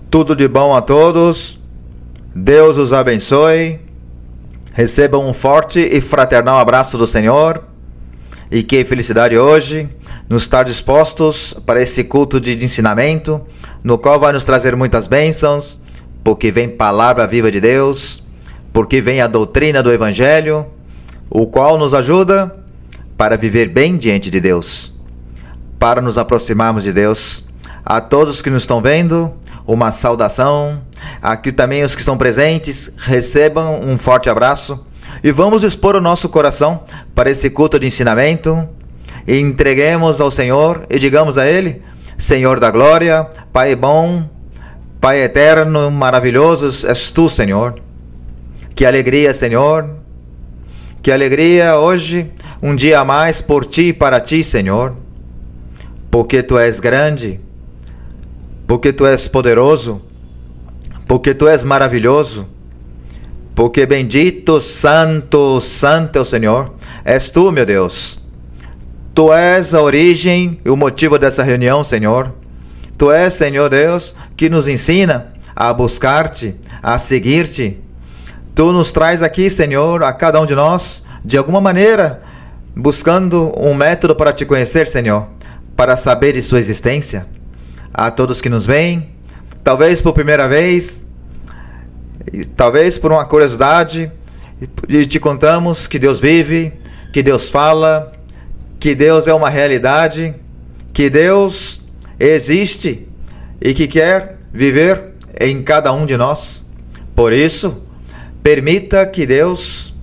Tudo de bom a todos. Deus os abençoe. Recebam um forte e fraternal abraço do Senhor. E que felicidade hoje nos estar dispostos para esse culto de ensinamento, no qual vai nos trazer muitas bênçãos, porque vem palavra viva de Deus, porque vem a doutrina do Evangelho, o qual nos ajuda para viver bem diante de Deus, para nos aproximarmos de Deus. A todos que nos estão vendo, uma saudação. Aqui também os que estão presentes, recebam um forte abraço. E vamos expor o nosso coração para esse culto de ensinamento. E entreguemos ao Senhor e digamos a Ele: Senhor da glória, Pai bom, Pai eterno, maravilhoso és Tu, Senhor. Que alegria, Senhor. Que alegria hoje, um dia a mais por Ti e para Ti, Senhor. Porque Tu és grande, porque Tu és poderoso, porque Tu és maravilhoso, porque bendito, santo, santo é o Senhor. És Tu, meu Deus. Tu és a origem e o motivo dessa reunião, Senhor. Tu és, Senhor Deus, que nos ensina a buscar-Te, a seguir-Te. Tu nos traz aqui, Senhor, a cada um de nós, de alguma maneira, buscando um método para Te conhecer, Senhor, para saber de Sua existência. A todos que nos veem, talvez por primeira vez, talvez por uma curiosidade, e te contamos que Deus vive, que Deus fala, que Deus é uma realidade, que Deus existe e que quer viver em cada um de nós. Por isso, permita que Deus,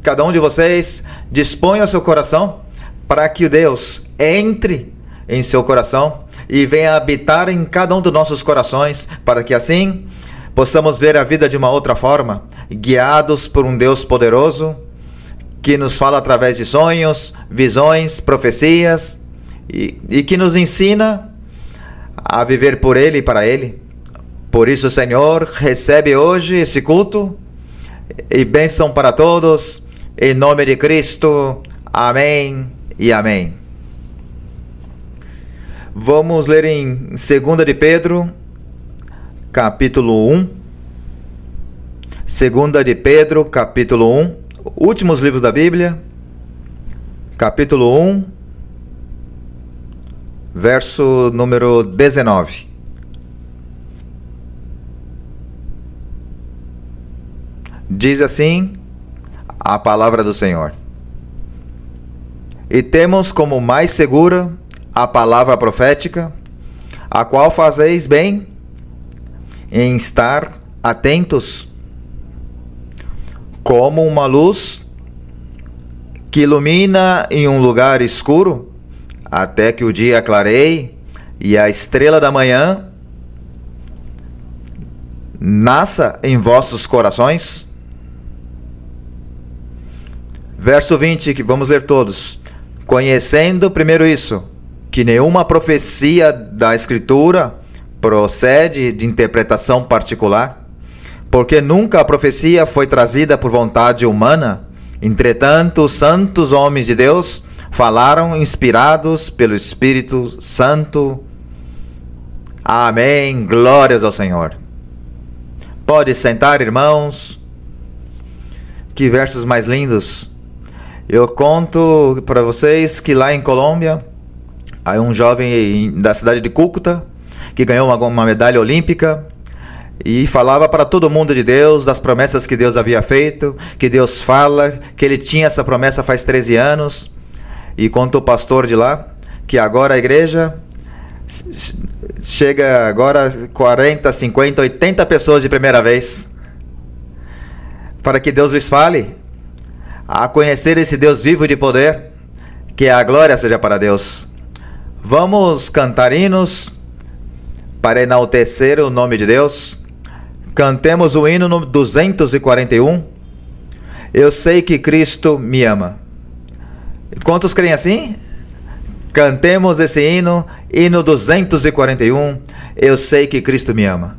cada um de vocês, disponha o seu coração para que o Deus entre em seu coração e venha habitar em cada um dos nossos corações, para que assim possamos ver a vida de uma outra forma, guiados por um Deus poderoso, que nos fala através de sonhos, visões, profecias, e que nos ensina a viver por Ele e para Ele. Por isso, Senhor, recebe hoje esse culto, e bênção para todos, em nome de Cristo. Amém e amém. Vamos ler em 2 de Pedro, capítulo 1. 2 de Pedro, capítulo 1. Últimos livros da Bíblia. Capítulo 1, verso número 19. Diz assim a palavra do Senhor: E temos como mais segura a palavra profética, a qual fazeis bem em estar atentos, como uma luz que ilumina em um lugar escuro, até que o dia clareie e a estrela da manhã nasça em vossos corações. Verso 20, que vamos ler todos. Conhecendo primeiro isso, que nenhuma profecia da Escritura procede de interpretação particular, porque nunca a profecia foi trazida por vontade humana. Entretanto, os santos homens de Deus falaram inspirados pelo Espírito Santo. Amém. Glórias ao Senhor. Pode sentar, irmãos. Que versos mais lindos. Eu conto para vocês que lá em Colômbia, há um jovem da cidade de Cúcuta que ganhou uma medalha olímpica e falava para todo mundo de Deus, das promessas que Deus havia feito, que Deus fala, que ele tinha essa promessa faz 13 anos. E contou o pastor de lá que agora a igreja chega agora 40, 50, 80 pessoas de primeira vez, para que Deus lhes fale a conhecer esse Deus vivo e de poder, que a glória seja para Deus. Vamos cantar hinos para enaltecer o nome de Deus. Cantemos o hino no 241. Eu sei que Cristo me ama. Quantos creem assim? Cantemos esse hino, hino 241. Eu sei que Cristo me ama.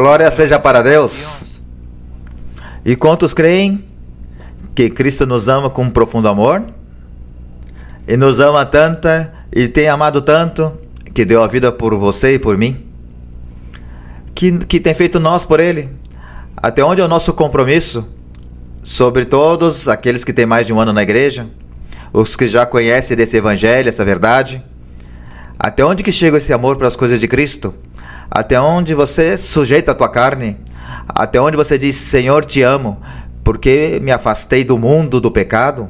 glória seja para Deus. E quantos creem que Cristo nos ama com um profundo amor? E nos ama tanto e tem amado tanto que deu a vida por você e por mim? Que tem feito nós por Ele? Até onde é o nosso compromisso sobre todos aqueles que têm mais de um ano na igreja? Os que já conhecem desse evangelho, essa verdade? Até onde que chega esse amor pelas coisas de Cristo? Até onde você sujeita a tua carne? Até onde você diz, Senhor, te amo, porque me afastei do mundo, do pecado?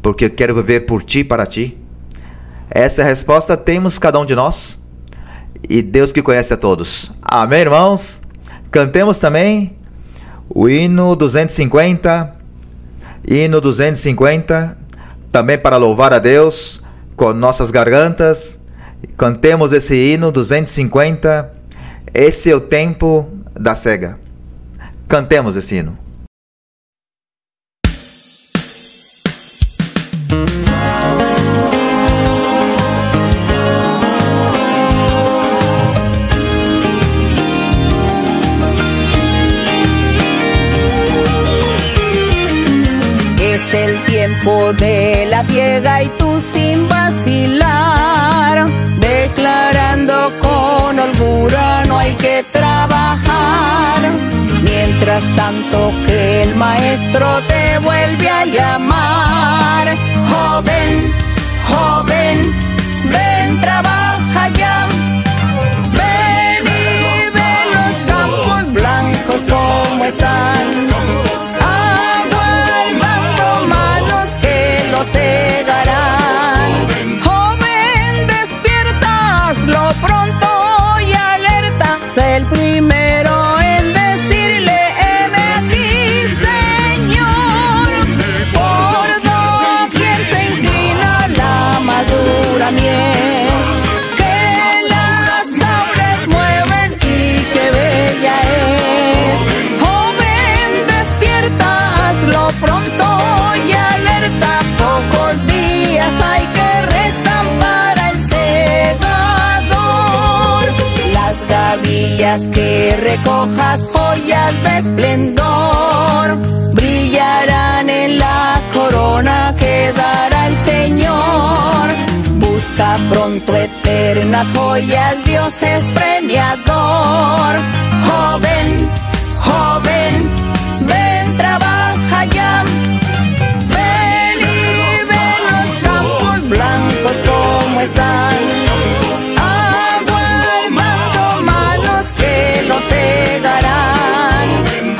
Porque eu quero viver por ti, para ti? Essa resposta temos cada um de nós. E Deus que conhece a todos. Amém, irmãos? Cantemos também o hino 250. Hino 250. Também para louvar a Deus com nossas gargantas. Cantemos esse hino 250. Esse é o tempo da cega. Cantemos esse hino. Es el tiempo de la siega y tú sin vacilar, declarando con holgura no hay que trabajar. Mientras tanto que el maestro te vuelve a llamar. Joven, joven, ven, trabaja ya. Ven y ve los campos blancos como están. Cegarán. Joven, despierta, hazlo pronto y alerta. Sé el primero en decirle, heme aquí, Señor. Por doquier se inclina la madura mies, que las aves mueven y que bella es. Joven, despierta, hazlo pronto y alerta. Pocos días hay que restan para el segador. Las gavillas que recojas, joyas de esplendor, brillarán en la corona que dará el Señor. Busca pronto eternas joyas, Dios es premiador. Joven, joven, ven, trabaja ya. Blancos como están, aguardando manos que los cegarán.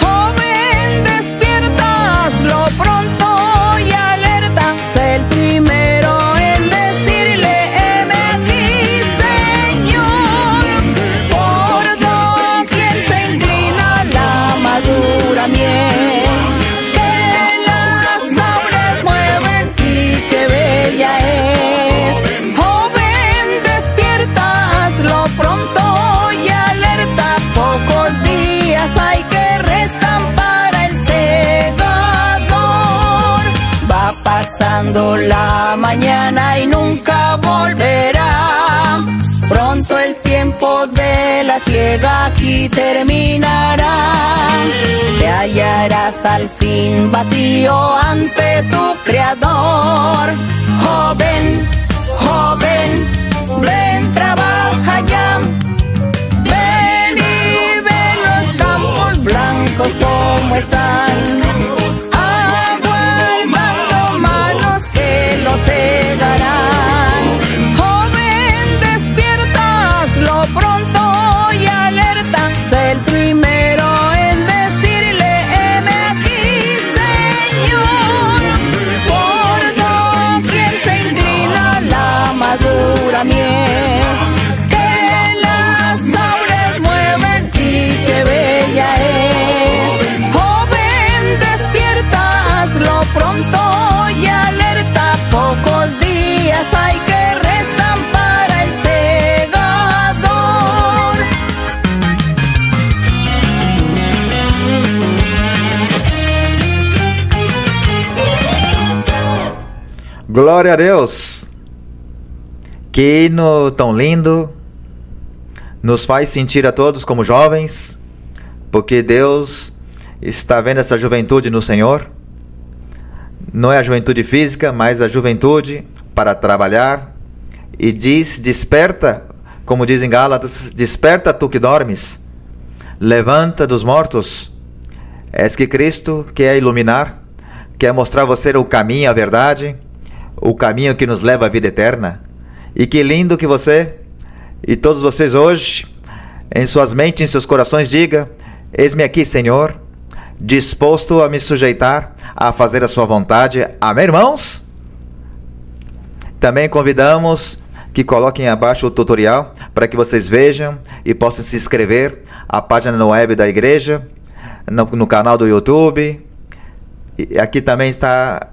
Joven, despierta, hazlo pronto y alerta. Sé el primero en decirle, heme aquí, Señor. Por doquier se inclina la madura mies, que las aves mueven y que bella es. Hay que restan para el segador. Va pasando la mañana y nunca volverá. Pronto el tiempo de la siega aquí terminará. Te hallarás al fin vacío ante tu Creador. Joven, joven, ven, trabaja ya. Blancos como están, aguardando manos que los cegarán. Joven, despierta, hazlo pronto y alerta. Sé el primero en decirle, heme aquí, Señor. Por doquier se inclina la madura mies, que las aves mueven y que bella es. Pronto y alerta, pocos días hay que restan para el segador. Glória a Deus! Que hino tão lindo! Nos faz sentir a todos como jovens porque Deus está vendo essa juventude no Senhor. Não é a juventude física, mas a juventude para trabalhar. E diz, desperta, como diz em Gálatas, desperta tu que dormes, levanta dos mortos. És que Cristo quer iluminar, quer mostrar a você o caminho, a verdade, o caminho que nos leva à vida eterna. E que lindo que você e todos vocês hoje, em suas mentes, em seus corações, diga: eis-me aqui, Senhor, disposto a me sujeitar, a fazer a sua vontade. Amém, irmãos? Também convidamos que coloquem abaixo o tutorial para que vocês vejam e possam se inscrever à página no web da igreja, no canal do YouTube. E aqui também está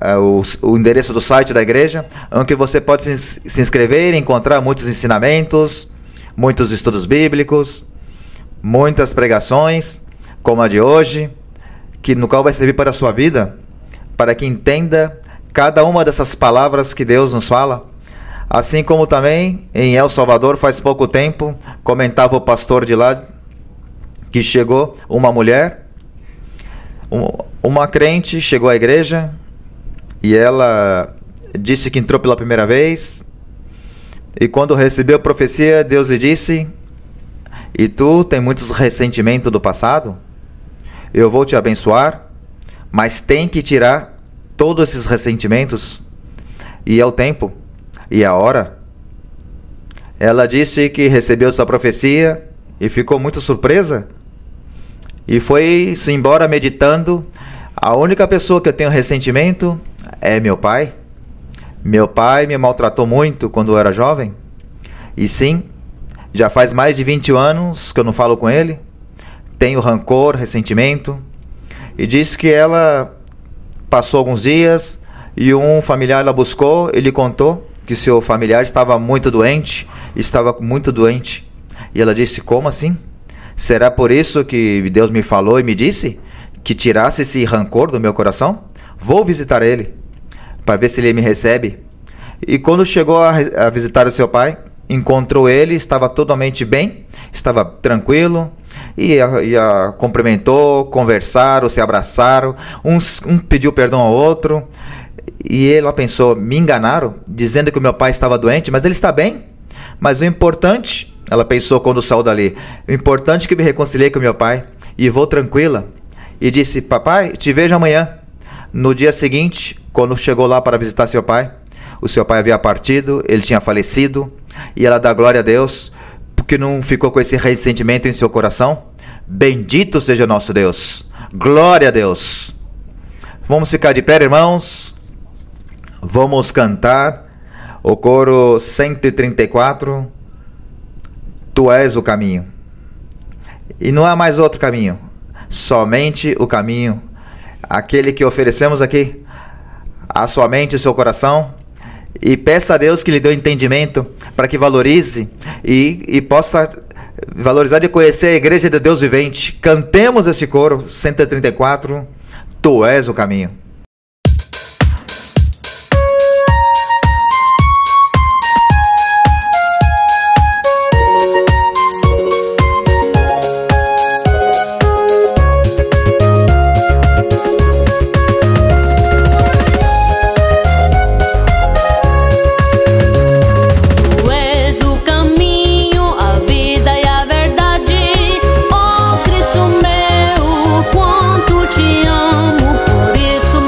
o endereço do site da igreja, onde você pode se inscrever e encontrar muitos ensinamentos, muitos estudos bíblicos, muitas pregações, como a de hoje, no qual vai servir para a sua vida, para que entenda cada uma dessas palavras que Deus nos fala. Assim como também em El Salvador, faz pouco tempo, comentava o pastor de lá, que chegou uma mulher, uma crente, chegou à igreja, e ela disse que entrou pela primeira vez, e quando recebeu a profecia, Deus lhe disse: e tu tem muitos ressentimentos do passado? Eu vou te abençoar, mas tem que tirar todos esses ressentimentos, e é o tempo, e a hora. Ela disse que recebeu essa profecia e ficou muito surpresa, e foi-se embora meditando: a única pessoa que eu tenho ressentimento é meu pai. Meu pai me maltratou muito quando eu era jovem, e sim, já faz mais de 20 anos que eu não falo com ele. Tenho rancor, ressentimento. E disse que ela passou alguns dias e um familiar ela buscou, ele contou que seu familiar estava muito doente, E ela disse: como assim? Será por isso que Deus me falou e me disse que tirasse esse rancor do meu coração? Vou visitar ele, para ver se ele me recebe. E quando chegou a visitar o seu pai, encontrou ele, estava totalmente bem, estava tranquilo, e a cumprimentou, conversaram, se abraçaram, um pediu perdão ao outro, e ela pensou: me enganaram, dizendo que o meu pai estava doente, mas ele está bem. Mas o importante, ela pensou quando saiu dali, o importante é que me reconciliei com meu pai, e vou tranquila. E disse: papai, te vejo amanhã. No dia seguinte, quando chegou lá para visitar seu pai, o seu pai havia partido, ele tinha falecido, e ela dá glória a Deus, porque não ficou com esse ressentimento em seu coração. Bendito seja nosso Deus. Glória a Deus. Vamos ficar de pé, irmãos. Vamos cantar o coro 134. Tu és o caminho. E não há mais outro caminho, somente o caminho, aquele que oferecemos aqui, a sua mente e seu coração. E peça a Deus que lhe dê entendimento para que valorize e possa valorizar e conhecer a igreja de Deus vivente. Cantemos esse coro 134. Tu és o caminho. Por isso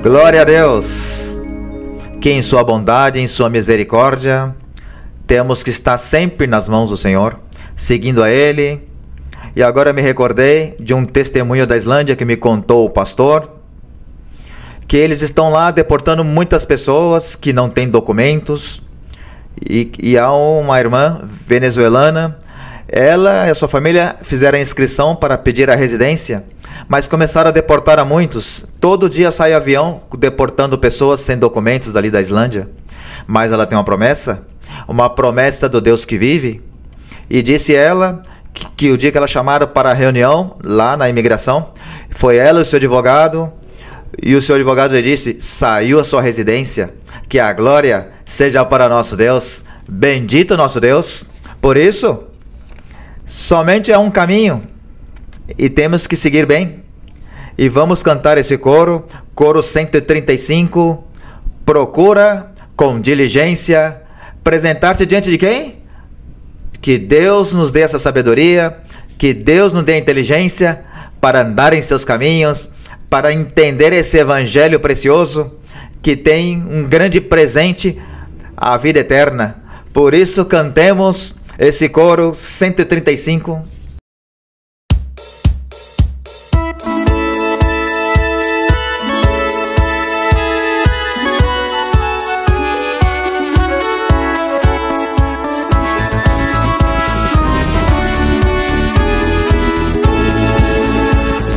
Glória a Deus, que em sua bondade, em sua misericórdia, temos que estar sempre nas mãos do Senhor, seguindo a Ele. E agora me recordei de um testemunho da Islândia que me contou o pastor, que eles estão lá deportando muitas pessoas que não têm documentos, e há uma irmã venezuelana, ela e a sua família fizeram a inscrição para pedir a residência, mas começaram a deportar a muitos. Todo dia sai avião deportando pessoas sem documentos dali da Islândia. Mas ela tem uma promessa do Deus que vive, e disse ela que o dia que ela chamaram para a reunião lá na imigração, foi ela e o seu advogado, e o seu advogado lhe disse: saiu a sua residência, que a glória seja para nosso Deus, bendito nosso Deus. Por isso, somente é um caminho, e temos que seguir bem. E vamos cantar esse coro 135, procura com diligência apresentar-te diante de quem? Que Deus nos dê essa sabedoria, que Deus nos dê a inteligência para andar em seus caminhos, para entender esse evangelho precioso, que tem um grande presente, a vida eterna. Por isso cantemos esse coro 135.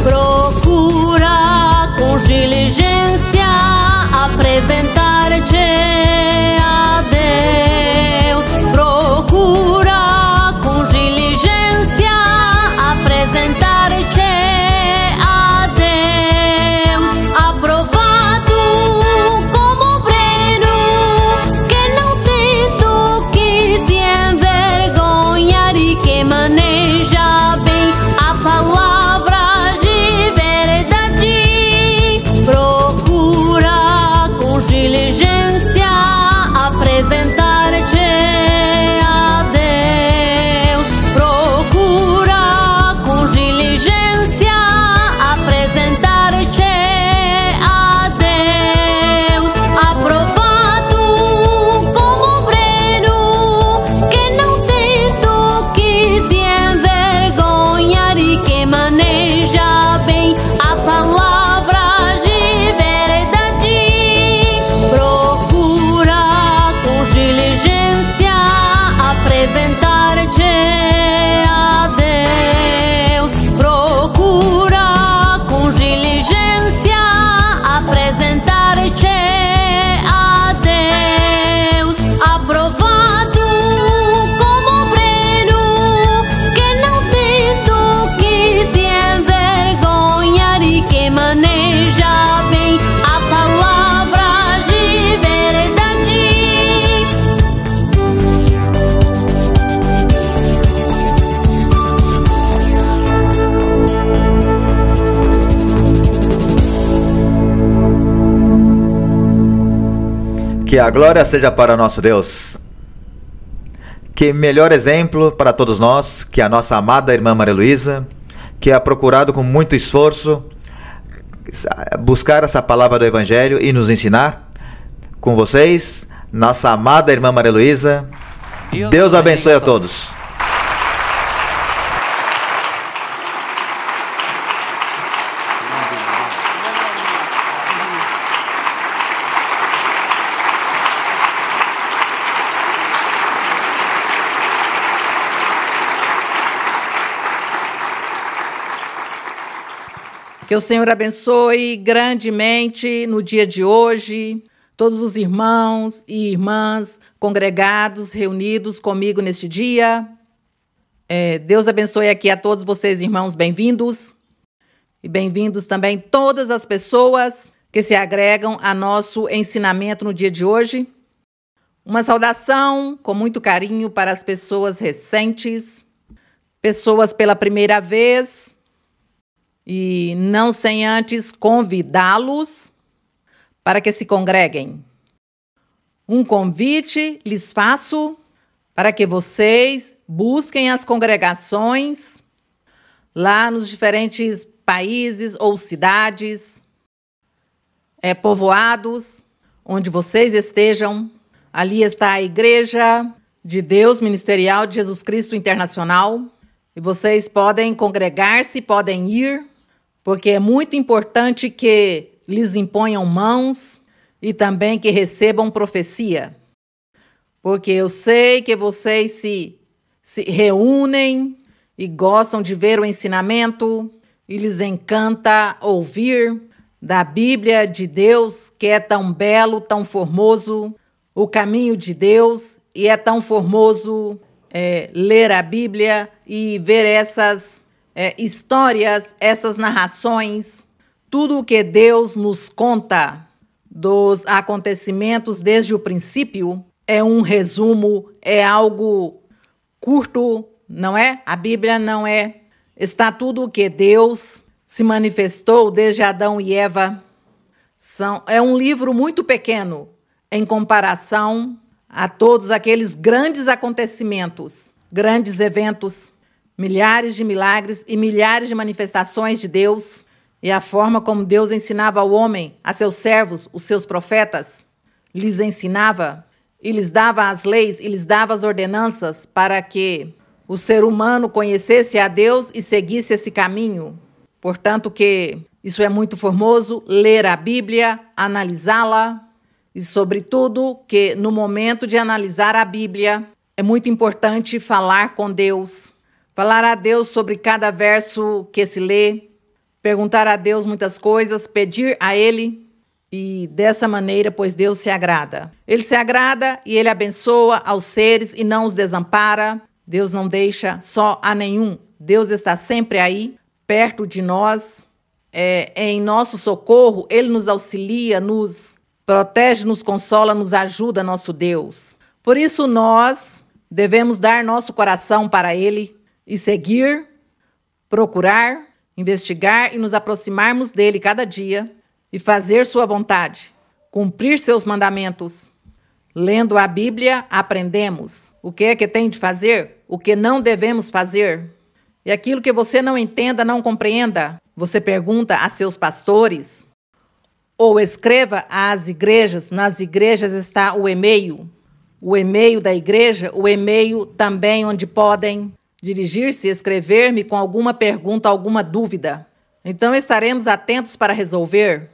Procura com diligência apresentar-te a Deus. Procura com diligência apresentar-te a Deus. Aprovado como obreiro que não tem do que se envergonhar e que maneja bem a palavra de verdade. Procura com diligência apresentar-te a Deus. Procura com diligência apresentar-te a Deus. Aprovado como obreiro que não tem do que se envergonhar e que maneja bem a palavra de verdade. Procura com diligência apresentar-te a Deus. Procura com diligência apresentar-te a Deus. Aprovado como obreiro que não tem do que se envergonhar e que maneja bem a palavra de verdade. Que a glória seja para nosso Deus. Que melhor exemplo para todos nós que a nossa amada irmã Maria Luísa, que ha procurado com muito esforço buscar essa palavra do Evangelho e nos ensinar. Com vocês, nossa amada irmã Maria Luísa. Deus abençoe a todos. Que o Senhor abençoe grandemente no dia de hoje todos os irmãos e irmãs congregados, reunidos comigo neste dia. Deus abençoe aqui a todos vocês, irmãos, bem-vindos. E bem-vindos também todas as pessoas que se agregam a nosso ensinamento no dia de hoje. Uma saudação com muito carinho para as pessoas recentes, pessoas pela primeira vez, e não sem antes convidá-los para que se congreguem. Um convite lhes faço para que vocês busquem as congregações lá nos diferentes países ou cidades, povoados, onde vocês estejam. Ali está a Igreja de Deus Ministerial de Jesus Cristo Internacional. E vocês podem congregar-se, podem ir, porque é muito importante que lhes imponham mãos e também que recebam profecia. Porque eu sei que vocês se reúnem e gostam de ver o ensinamento e lhes encanta ouvir da Bíblia de Deus, que é tão belo, tão formoso, o caminho de Deus, e é tão formoso ler a Bíblia e ver essas histórias, essas narrações, tudo o que Deus nos conta dos acontecimentos desde o princípio é um resumo, é algo curto, não é? A Bíblia não é. Está tudo o que Deus se manifestou desde Adão e Eva. É um livro muito pequeno em comparação a todos aqueles grandes acontecimentos, grandes eventos, milhares de milagres e milhares de manifestações de Deus e a forma como Deus ensinava ao homem, a seus servos, os seus profetas, lhes ensinava e lhes dava as leis e lhes dava as ordenanças para que o ser humano conhecesse a Deus e seguisse esse caminho. Portanto, que isso é muito formoso, ler a Bíblia, analisá-la e, sobretudo, que no momento de analisar a Bíblia é muito importante falar com Deus, falar a Deus sobre cada verso que se lê, perguntar a Deus muitas coisas, pedir a Ele e dessa maneira, pois Deus se agrada. Ele se agrada e Ele abençoa aos seres e não os desampara. Deus não deixa só a nenhum. Deus está sempre aí, perto de nós, em nosso socorro. Ele nos auxilia, nos protege, nos consola, nos ajuda, nosso Deus. Por isso nós devemos dar nosso coração para Ele e seguir, procurar, investigar e nos aproximarmos dele cada dia e fazer sua vontade, cumprir seus mandamentos. Lendo a Bíblia, aprendemos o que é que tem de fazer, o que não devemos fazer. E aquilo que você não entenda, não compreenda, você pergunta a seus pastores ou escreva às igrejas. Nas igrejas está o e-mail da igreja, o e-mail também onde podem dirigir-se e escrever-me com alguma pergunta, alguma dúvida. Então estaremos atentos para resolver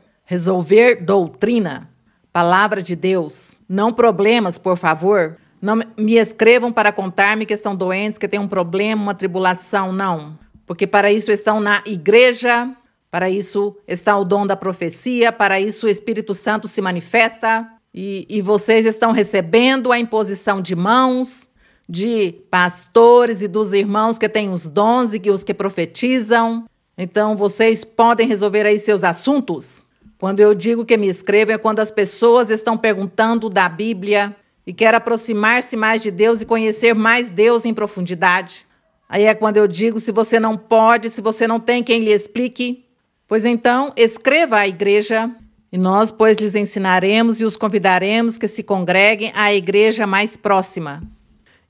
doutrina, palavra de Deus. Não problemas, por favor. Não me escrevam para contar-me que estão doentes, que têm um problema, uma tribulação, não. Porque para isso estão na igreja, para isso está o dom da profecia, para isso o Espírito Santo se manifesta e vocês estão recebendo a imposição de mãos de pastores e dos irmãos que têm os dons e os que profetizam. Então, vocês podem resolver aí seus assuntos. Quando eu digo que me escrevam, é quando as pessoas estão perguntando da Bíblia e querem aproximar-se mais de Deus e conhecer mais Deus em profundidade. Aí é quando eu digo, se você não pode, se você não tem quem lhe explique, pois então escreva à igreja e nós, pois, lhes ensinaremos e os convidaremos que se congreguem à igreja mais próxima.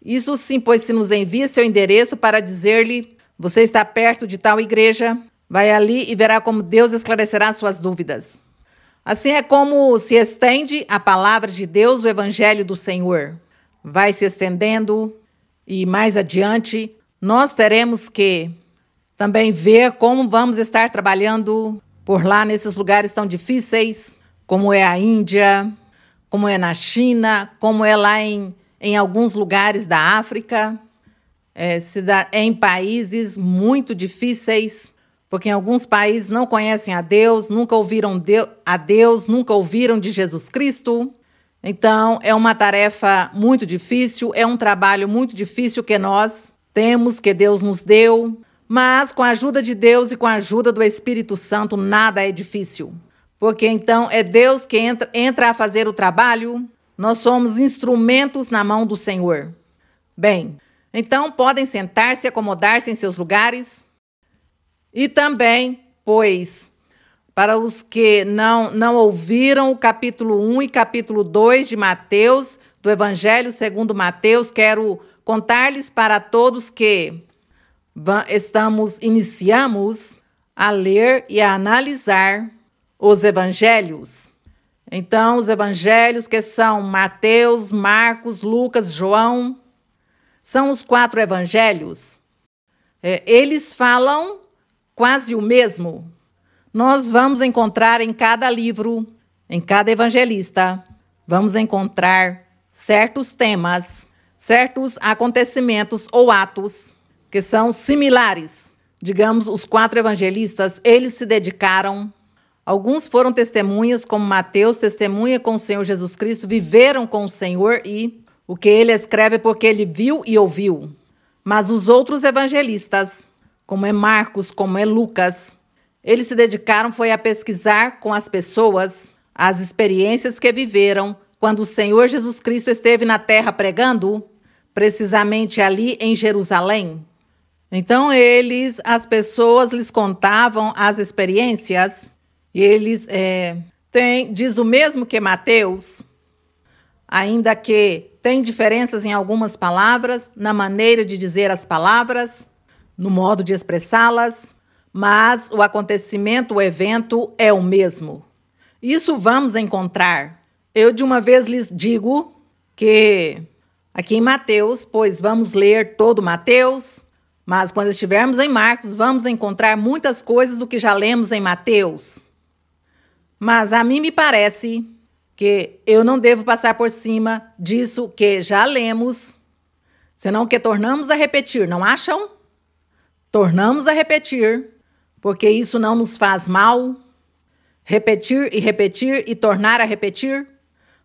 Isso sim, pois se nos envia seu endereço para dizer-lhe, você está perto de tal igreja, vai ali e verá como Deus esclarecerá suas dúvidas. Assim é como se estende a palavra de Deus, o evangelho do Senhor. Vai se estendendo e mais adiante nós teremos que também ver como vamos estar trabalhando por lá nesses lugares tão difíceis, como é a Índia, como é na China, como é lá em alguns lugares da África, em países muito difíceis, porque em alguns países não conhecem a Deus, nunca ouviram a Deus, nunca ouviram de Jesus Cristo. Então, é uma tarefa muito difícil, é um trabalho muito difícil que nós temos, que Deus nos deu, mas com a ajuda de Deus e com a ajuda do Espírito Santo, nada é difícil. Porque então é Deus que entra a fazer o trabalho. Nós somos instrumentos na mão do Senhor. Bem, então podem sentar-se, acomodar-se em seus lugares. E também, pois, para os que não ouviram o capítulo 1 e capítulo 2 de Mateus, do Evangelho segundo Mateus, quero contar-lhes para todos que iniciamos a ler e a analisar os Evangelhos. Então, os evangelhos, que são Mateus, Marcos, Lucas, João, são os 4 evangelhos. Eles falam quase o mesmo. Nós vamos encontrar em cada livro, em cada evangelista, vamos encontrar certos temas, certos acontecimentos ou atos que são similares. Digamos, os 4 evangelistas, eles se dedicaram. Alguns foram testemunhas, como Mateus, testemunha com o Senhor Jesus Cristo, viveram com o Senhor e o que ele escreve porque ele viu e ouviu. Mas os outros evangelistas, como é Marcos, como é Lucas, eles se dedicaram foi a pesquisar com as pessoas as experiências que viveram quando o Senhor Jesus Cristo esteve na terra pregando, precisamente ali em Jerusalém. Então as pessoas lhes contavam as experiências e eles diz o mesmo que Mateus, ainda que tem diferenças em algumas palavras, na maneira de dizer as palavras, no modo de expressá-las, mas o acontecimento, o evento é o mesmo. Isso vamos encontrar. Eu de uma vez lhes digo que aqui em Mateus, pois vamos ler todo Mateus, mas quando estivermos em Marcos, vamos encontrar muitas coisas do que já lemos em Mateus. Mas a mim me parece que eu não devo passar por cima disso que já lemos, senão que tornamos a repetir, não acham? Tornamos a repetir, porque isso não nos faz mal. Repetir e tornar a repetir,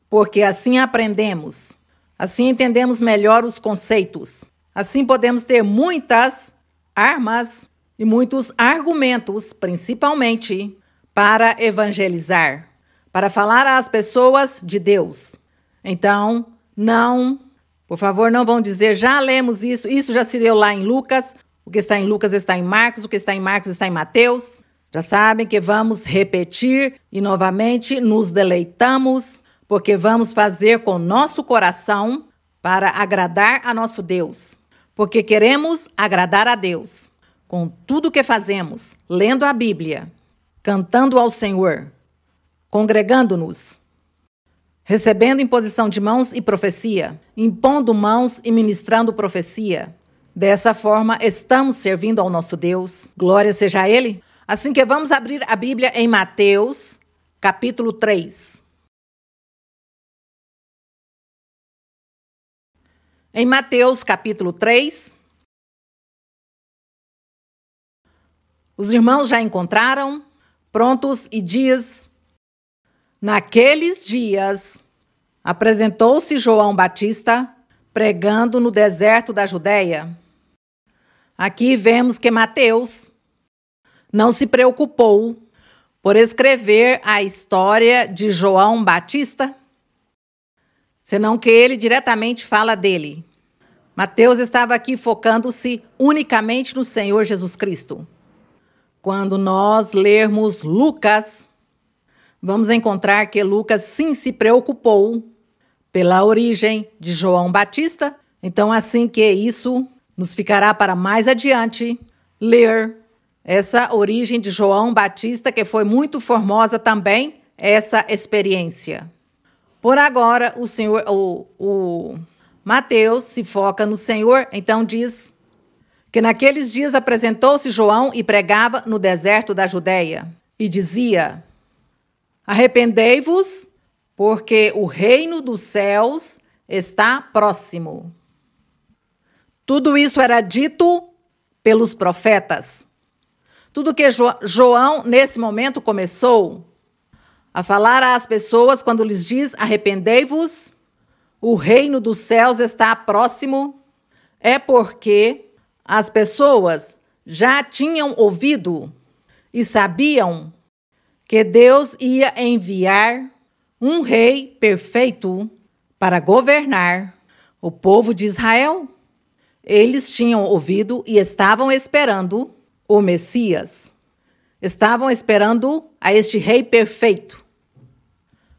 porque assim aprendemos, assim entendemos melhor os conceitos, assim podemos ter muitas armas e muitos argumentos, principalmente para evangelizar, para falar às pessoas de Deus. Então, por favor, não vão dizer, já lemos isso já se leu lá em Lucas, o que está em Lucas está em Marcos, o que está em Marcos está em Mateus. Já sabem que vamos repetir e novamente nos deleitamos, porque vamos fazer com nosso coração para agradar a nosso Deus. Porque queremos agradar a Deus com tudo que fazemos, lendo a Bíblia, cantando ao Senhor, congregando-nos, recebendo imposição de mãos e profecia, impondo mãos e ministrando profecia. Dessa forma, estamos servindo ao nosso Deus. Glória seja a Ele. Assim que vamos abrir a Bíblia em Mateus, capítulo 3. Em Mateus, capítulo 3, os irmãos já encontraram, prontos, e diz: naqueles dias apresentou-se João Batista, pregando no deserto da Judéia. Aqui vemos que Mateus não se preocupou por escrever a história de João Batista, senão que ele diretamente fala dele. Mateus estava aqui focando-se unicamente no Senhor Jesus Cristo. Quando nós lermos Lucas, vamos encontrar que Lucas sim se preocupou pela origem de João Batista. Então, assim que isso nos ficará para mais adiante ler essa origem de João Batista, que foi muito formosa também, essa experiência. Por agora, o Mateus se foca no Senhor, então diz que naqueles dias apresentou-se João e pregava no deserto da Judéia, e dizia: arrependei-vos, porque o reino dos céus está próximo. Tudo isso era dito pelos profetas. Tudo que João, nesse momento, começou a falar às pessoas quando lhes diz: arrependei-vos, o reino dos céus está próximo, é porque as pessoas já tinham ouvido e sabiam que Deus ia enviar um rei perfeito para governar o povo de Israel. Eles tinham ouvido e estavam esperando o Messias. Estavam esperando a este rei perfeito.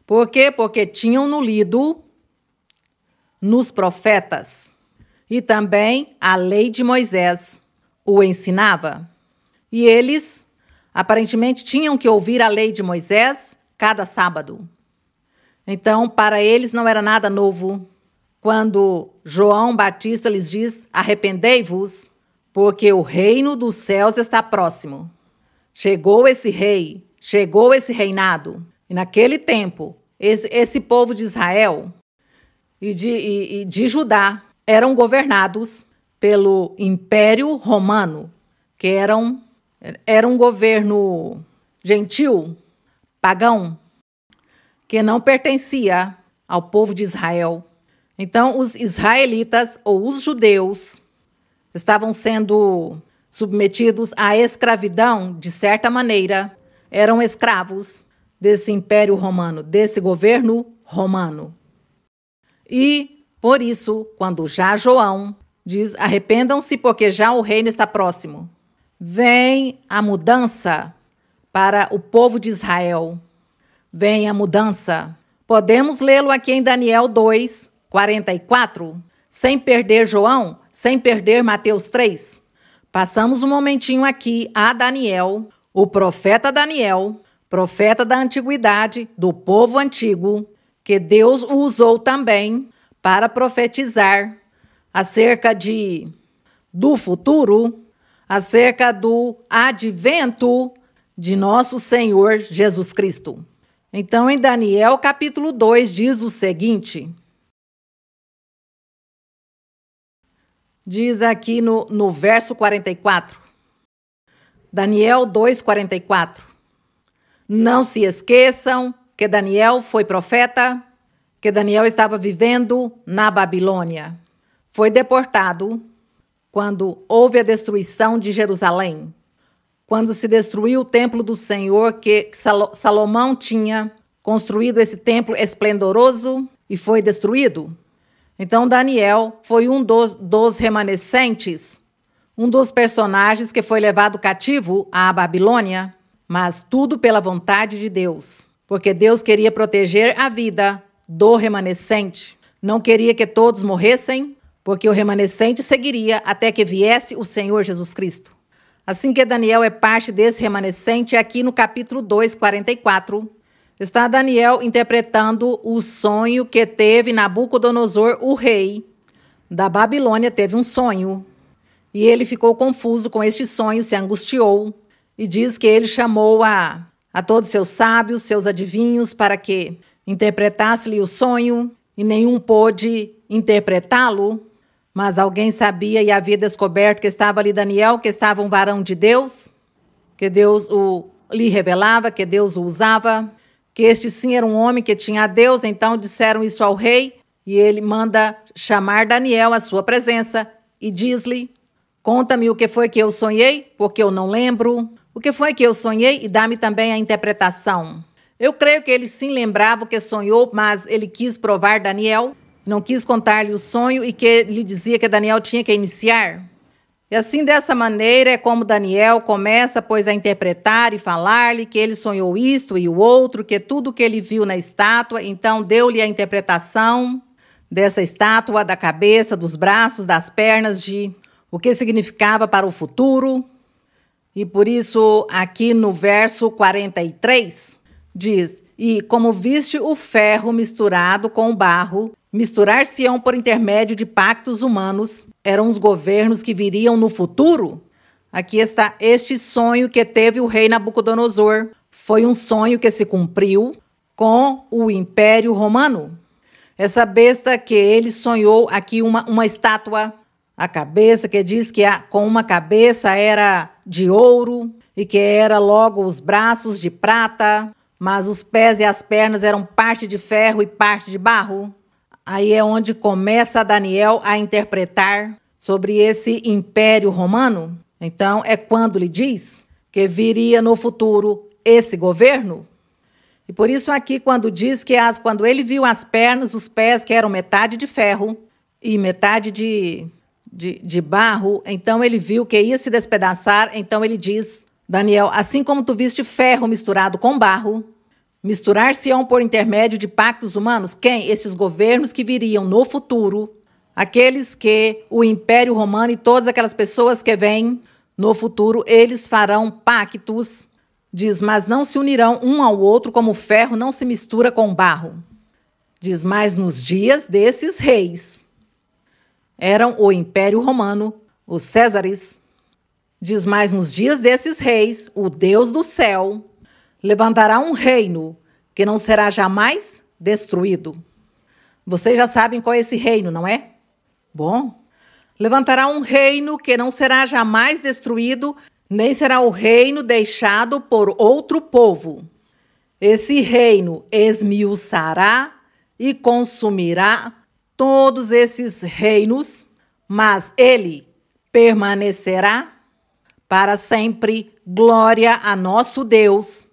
Por quê? Porque tinham lido nos profetas. E também a lei de Moisés o ensinava. E eles, aparentemente, tinham que ouvir a lei de Moisés cada sábado. Então, para eles não era nada novo. Quando João Batista lhes diz: arrependei-vos, porque o reino dos céus está próximo. Chegou esse rei, chegou esse reinado. E naquele tempo, esse povo de Israel e de Judá eram governados pelo Império Romano, que era um governo gentil, pagão, que não pertencia ao povo de Israel. Então, os israelitas ou os judeus estavam sendo submetidos à escravidão, de certa maneira, eram escravos desse Império Romano, desse governo romano. E, por isso, quando já João diz: arrependam-se porque já o reino está próximo, vem a mudança para o povo de Israel. Vem a mudança. Podemos lê-lo aqui em Daniel 2, 44, sem perder João, sem perder Mateus 3. Passamos um momentinho aqui a Daniel, o profeta Daniel, profeta da antiguidade, do povo antigo, que Deus o usou também para profetizar acerca do futuro, acerca do advento de nosso Senhor Jesus Cristo. Então, em Daniel capítulo 2, diz o seguinte. Diz aqui no verso 44. Daniel 2, 44. Não se esqueçam que Daniel foi profeta, que Daniel estava vivendo na Babilônia. Foi deportado quando houve a destruição de Jerusalém. Quando se destruiu o templo do Senhor, que Salomão tinha construído esse templo esplendoroso e foi destruído. Então, Daniel foi um dos remanescentes, um dos personagens que foi levado cativo à Babilônia, mas tudo pela vontade de Deus, porque Deus queria proteger a vida do remanescente. Não queria que todos morressem, porque o remanescente seguiria até que viesse o Senhor Jesus Cristo. Assim que Daniel é parte desse remanescente, aqui no capítulo 2, 44, está Daniel interpretando o sonho que teve Nabucodonosor, o rei da Babilônia, teve um sonho. E ele ficou confuso com este sonho, se angustiou, e diz que ele chamou a todos seus sábios, seus adivinhos, para que interpretasse-lhe o sonho, e nenhum pôde interpretá-lo. Mas alguém sabia e havia descoberto que estava ali Daniel, que estava um varão de Deus, que Deus lhe revelava, que Deus o usava, que este sim era um homem que tinha a Deus. Então disseram isso ao rei, e ele manda chamar Daniel à sua presença e diz-lhe: conta-me o que foi que eu sonhei, porque eu não lembro. O que foi que eu sonhei e dá-me também a interpretação. Eu creio que ele sim lembrava o que sonhou, mas ele quis provar Daniel, não quis contar-lhe o sonho e que lhe dizia que Daniel tinha que iniciar. E assim, dessa maneira, é como Daniel começa, pois, a interpretar e falar-lhe que ele sonhou isto e o outro, que tudo que ele viu na estátua. Então, deu-lhe a interpretação dessa estátua, da cabeça, dos braços, das pernas, de o que significava para o futuro. E por isso, aqui no verso 43, diz: e como viste o ferro misturado com o barro, misturar-se-ão por intermédio de pactos humanos, eram os governos que viriam no futuro. Aqui está este sonho que teve o rei Nabucodonosor. Foi um sonho que se cumpriu com o Império Romano. Essa besta que ele sonhou aqui, uma estátua, a cabeça, que diz que com uma cabeça era de ouro e que era logo os braços de prata, mas os pés e as pernas eram parte de ferro e parte de barro. Aí é onde começa Daniel a interpretar sobre esse Império Romano. Então, é quando lhe diz que viria no futuro esse governo. E por isso aqui, quando diz que quando ele viu as pernas, os pés, que eram metade de ferro e metade de barro, então ele viu que ia se despedaçar. Então ele diz: Daniel, assim como tu viste ferro misturado com barro, misturar-se-ão por intermédio de pactos humanos. Quem? Esses governos que viriam no futuro, aqueles que o Império Romano e todas aquelas pessoas que vêm no futuro, eles farão pactos. Diz, mas não se unirão um ao outro como o ferro não se mistura com o barro. Diz, mas nos dias desses reis, eram o Império Romano, os Césares. Diz, mas nos dias desses reis, o Deus do céu levantará um reino que não será jamais destruído. Vocês já sabem qual é esse reino, não é? Bom, levantará um reino que não será jamais destruído, nem será o reino deixado por outro povo. Esse reino esmiuçará e consumirá todos esses reinos, mas ele permanecerá para sempre. Glória a nosso Deus,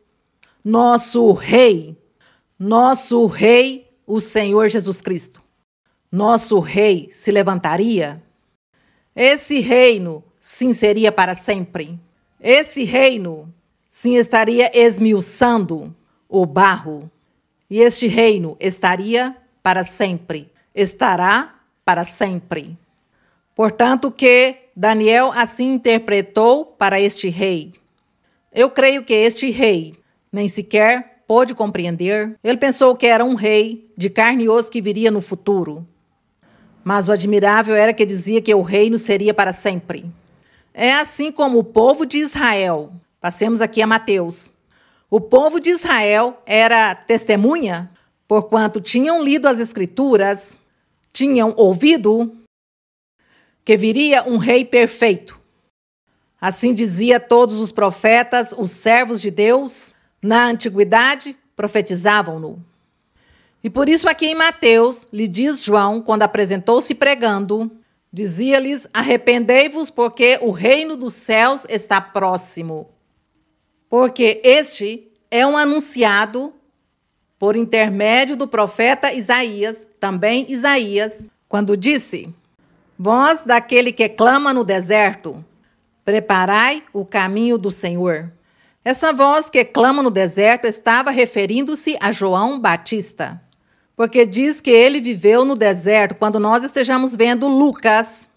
nosso Rei, o Senhor Jesus Cristo. Nosso Rei se levantaria. Esse reino, sim, seria para sempre. Esse reino, sim, estaria esmiuçando o barro. E este reino estaria para sempre. Estará para sempre. Portanto, que Daniel assim interpretou para este rei. Eu creio que este rei nem sequer pôde compreender. Ele pensou que era um rei de carne e osso que viria no futuro. Mas o admirável era que dizia que o reino seria para sempre. É assim como o povo de Israel. Passemos aqui a Mateus. O povo de Israel era testemunha, porquanto tinham lido as Escrituras, tinham ouvido que viria um rei perfeito. Assim dizia todos os profetas, os servos de Deus, na antiguidade, profetizavam-no. E por isso aqui em Mateus, lhe diz João, quando apresentou-se pregando, dizia-lhes, arrependei-vos porque o reino dos céus está próximo. Porque este é um anunciado por intermédio do profeta Isaías, também Isaías, quando disse, voz daquele que clama no deserto, preparai o caminho do Senhor. Essa voz que clama no deserto estava referindo-se a João Batista, porque diz que ele viveu no deserto. Quando nós estejamos vendo Lucas,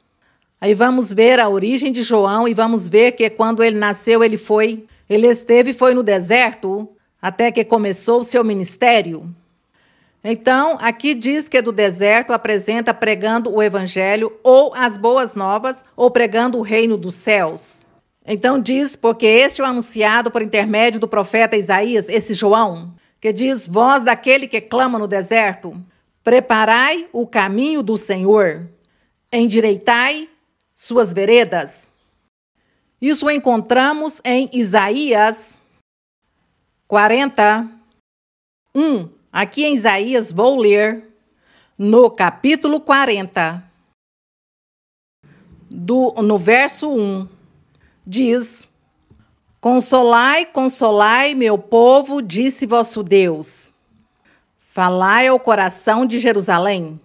aí vamos ver a origem de João e vamos ver que quando ele nasceu, ele foi no deserto até que começou o seu ministério. Então, aqui diz que do deserto apresenta pregando o evangelho ou as boas novas ou pregando o reino dos céus. Então diz, porque este é o anunciado por intermédio do profeta Isaías, esse João, que diz, voz daquele que clama no deserto, preparai o caminho do Senhor, endireitai suas veredas. Isso encontramos em Isaías 41. Aqui em Isaías, vou ler no capítulo 40, no verso 1, diz, consolai, consolai, meu povo, disse vosso Deus. Falai ao coração de Jerusalém.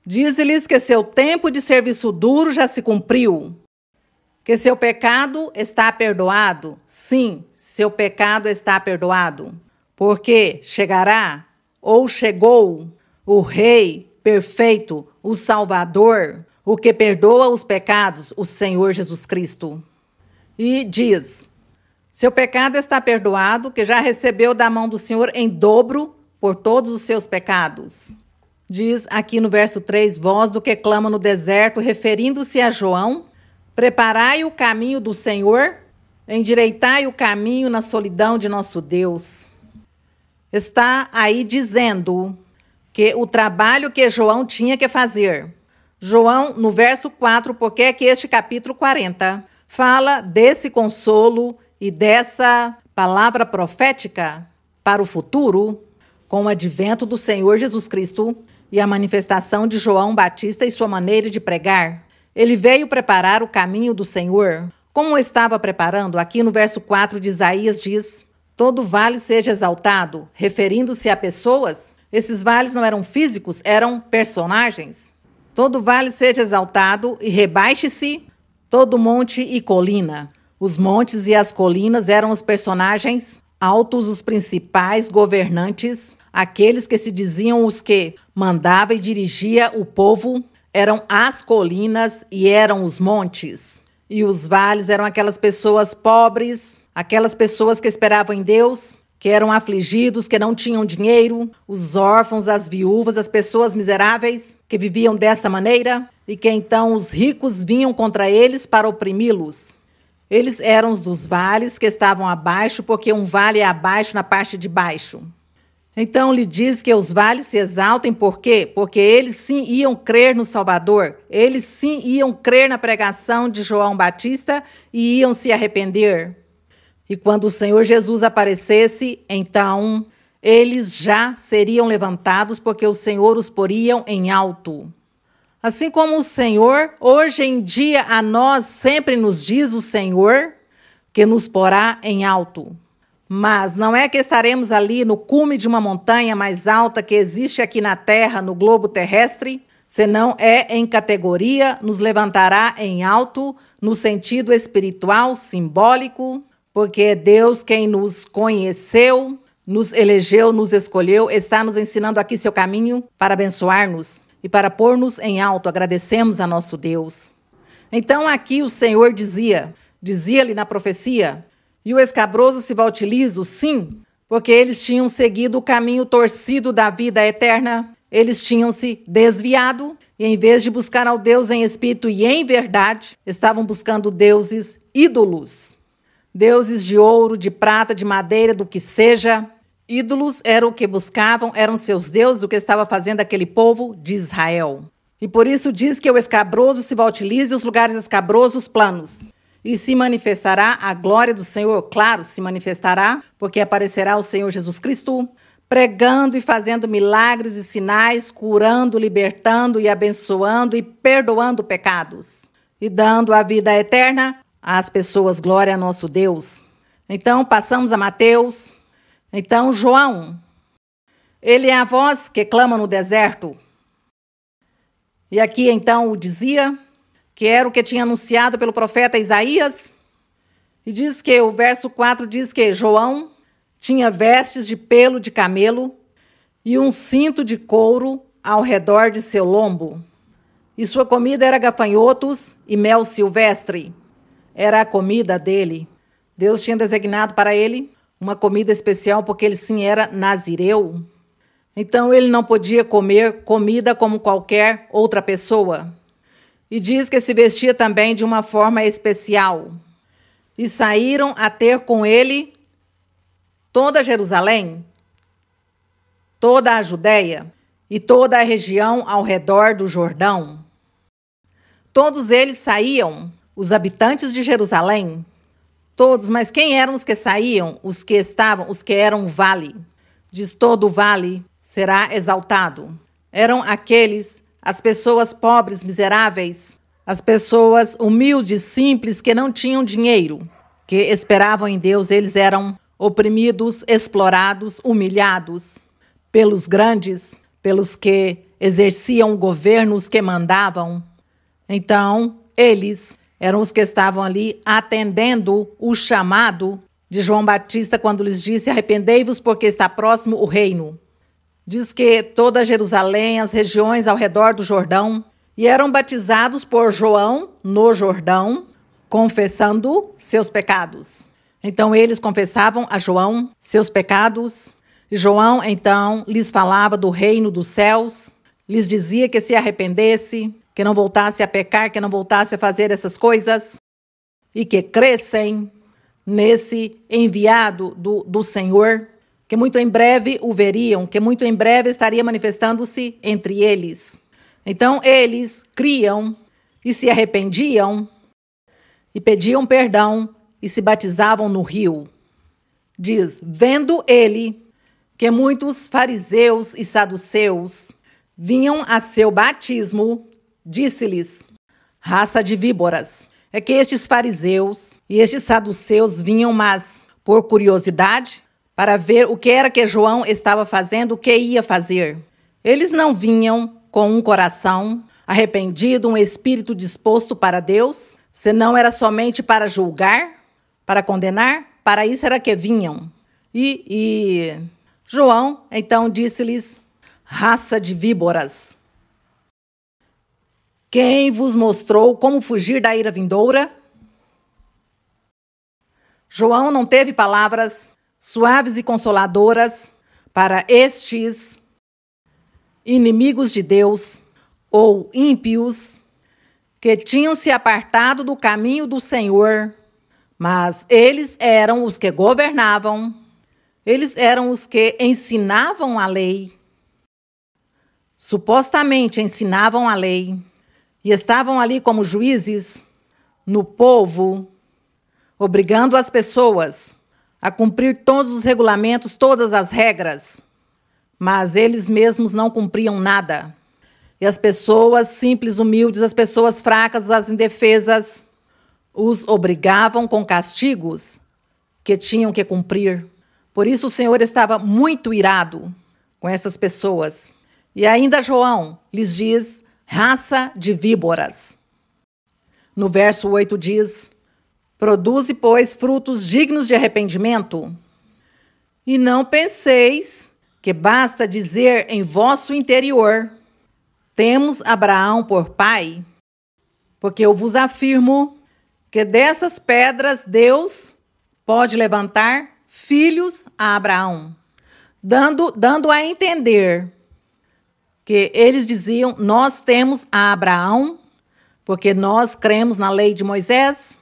Dize-lhes que seu tempo de serviço duro já se cumpriu, que seu pecado está perdoado. Sim, seu pecado está perdoado. Porque chegará, ou chegou, o Rei perfeito, o Salvador, o que perdoa os pecados, o Senhor Jesus Cristo. E diz, seu pecado está perdoado, que já recebeu da mão do Senhor em dobro por todos os seus pecados. Diz aqui no verso 3, voz do que clama no deserto, referindo-se a João, preparai o caminho do Senhor, endireitai o caminho na solidão de nosso Deus. Está aí dizendo que o trabalho que João tinha que fazer. João, no verso 4, porque é que este capítulo 40 fala desse consolo e dessa palavra profética para o futuro, com o advento do Senhor Jesus Cristo e a manifestação de João Batista e sua maneira de pregar. Ele veio preparar o caminho do Senhor. Como estava preparando? Aqui no verso 4 de Isaías diz, todo vale seja exaltado, referindo-se a pessoas. Esses vales não eram físicos, eram personagens. Todo vale seja exaltado e rebaixe-se todo monte e colina. Os montes e as colinas eram os personagens altos, os principais governantes, aqueles que se diziam os que mandava e dirigia o povo, eram as colinas e eram os montes. E os vales eram aquelas pessoas pobres, aquelas pessoas que esperavam em Deus, que eram afligidos, que não tinham dinheiro, os órfãos, as viúvas, as pessoas miseráveis que viviam dessa maneira, e que então os ricos vinham contra eles para oprimi-los. Eles eram os dos vales que estavam abaixo, porque um vale é abaixo na parte de baixo. Então lhe diz que os vales se exaltem, por quê? Porque eles sim iam crer no Salvador, eles sim iam crer na pregação de João Batista e iam se arrepender. E quando o Senhor Jesus aparecesse, então eles já seriam levantados, porque o Senhor os poria em alto. Assim como o Senhor, hoje em dia a nós sempre nos diz o Senhor que nos porá em alto. Mas não é que estaremos ali no cume de uma montanha mais alta que existe aqui na Terra, no globo terrestre, senão é em categoria, nos levantará em alto, no sentido espiritual, simbólico, porque é Deus quem nos conheceu, nos elegeu, nos escolheu, está nos ensinando aqui seu caminho para abençoar-nos e para pôr-nos em alto. Agradecemos a nosso Deus. Então aqui o Senhor dizia-lhe na profecia, e o escabroso se volta liso, sim, porque eles tinham seguido o caminho torcido da vida eterna, eles tinham se desviado, e em vez de buscar ao Deus em espírito e em verdade, estavam buscando deuses ídolos. Deuses de ouro, de prata, de madeira, do que seja. Ídolos era o que buscavam, eram seus deuses, o que estava fazendo aquele povo de Israel. E por isso diz que o escabroso se volta liso e os lugares escabrosos planos. E se manifestará a glória do Senhor, claro, se manifestará, porque aparecerá o Senhor Jesus Cristo, pregando e fazendo milagres e sinais, curando, libertando e abençoando e perdoando pecados, e dando a vida eterna às pessoas. Glória a nosso Deus. Então, passamos a Mateus. Então, João, ele é a voz que clama no deserto. E aqui, então, o dizia, que era o que tinha anunciado pelo profeta Isaías. E diz que o verso 4 diz que João tinha vestes de pelo de camelo e um cinto de couro ao redor de seu lombo. E sua comida era gafanhotos e mel silvestre. Era a comida dele. Deus tinha designado para ele uma comida especial, porque ele sim era nazireu. Então ele não podia comer comida como qualquer outra pessoa. E diz que se vestia também de uma forma especial. E saíram a ter com ele toda Jerusalém, toda a Judéia e toda a região ao redor do Jordão. Todos eles saíam, os habitantes de Jerusalém, todos, mas quem eram os que saíam? Os que eram o vale. Diz: todo o vale será exaltado. Eram aqueles, as pessoas pobres, miseráveis, as pessoas humildes, simples, que não tinham dinheiro, que esperavam em Deus. Eles eram oprimidos, explorados, humilhados pelos grandes, pelos que exerciam governos, que mandavam. Então, eles eram os que estavam ali atendendo o chamado de João Batista quando lhes disse: arrependei-vos, porque está próximo o reino. Diz que toda Jerusalém, as regiões ao redor do Jordão, e eram batizados por João no Jordão, confessando seus pecados. Então eles confessavam a João seus pecados, e João então lhes falava do reino dos céus, lhes dizia que se arrependesse, que não voltasse a pecar, que não voltasse a fazer essas coisas, e que crescem nesse enviado do Senhor, que muito em breve o veriam, que muito em breve estaria manifestando-se entre eles. Então eles criam e se arrependiam e pediam perdão e se batizavam no rio. Diz: vendo ele que muitos fariseus e saduceus vinham a seu batismo, disse-lhes: raça de víboras. É que estes fariseus e estes saduceus vinham, mas por curiosidade, para ver o que era que João estava fazendo, o que ia fazer. Eles não vinham com um coração arrependido, um espírito disposto para Deus, senão era somente para julgar, para condenar. Para isso era que vinham. E João então disse-lhes: raça de víboras. Quem vos mostrou como fugir da ira vindoura? João não teve palavras suaves e consoladoras para estes inimigos de Deus ou ímpios que tinham se apartado do caminho do Senhor, mas eles eram os que governavam, eles eram os que ensinavam a lei, supostamente ensinavam a lei, e estavam ali como juízes no povo, obrigando as pessoas a cumprir todos os regulamentos, todas as regras, mas eles mesmos não cumpriam nada. E as pessoas simples, humildes, as pessoas fracas, as indefesas, os obrigavam com castigos que tinham que cumprir. Por isso o Senhor estava muito irado com essas pessoas. E ainda João lhes diz, raça de víboras. No verso 8 diz, produze, pois, frutos dignos de arrependimento. E não penseis que basta dizer em vosso interior, temos Abraão por pai, porque eu vos afirmo que dessas pedras Deus pode levantar filhos a Abraão, dando a entender que eles diziam, nós temos a Abraão, porque nós cremos na lei de Moisés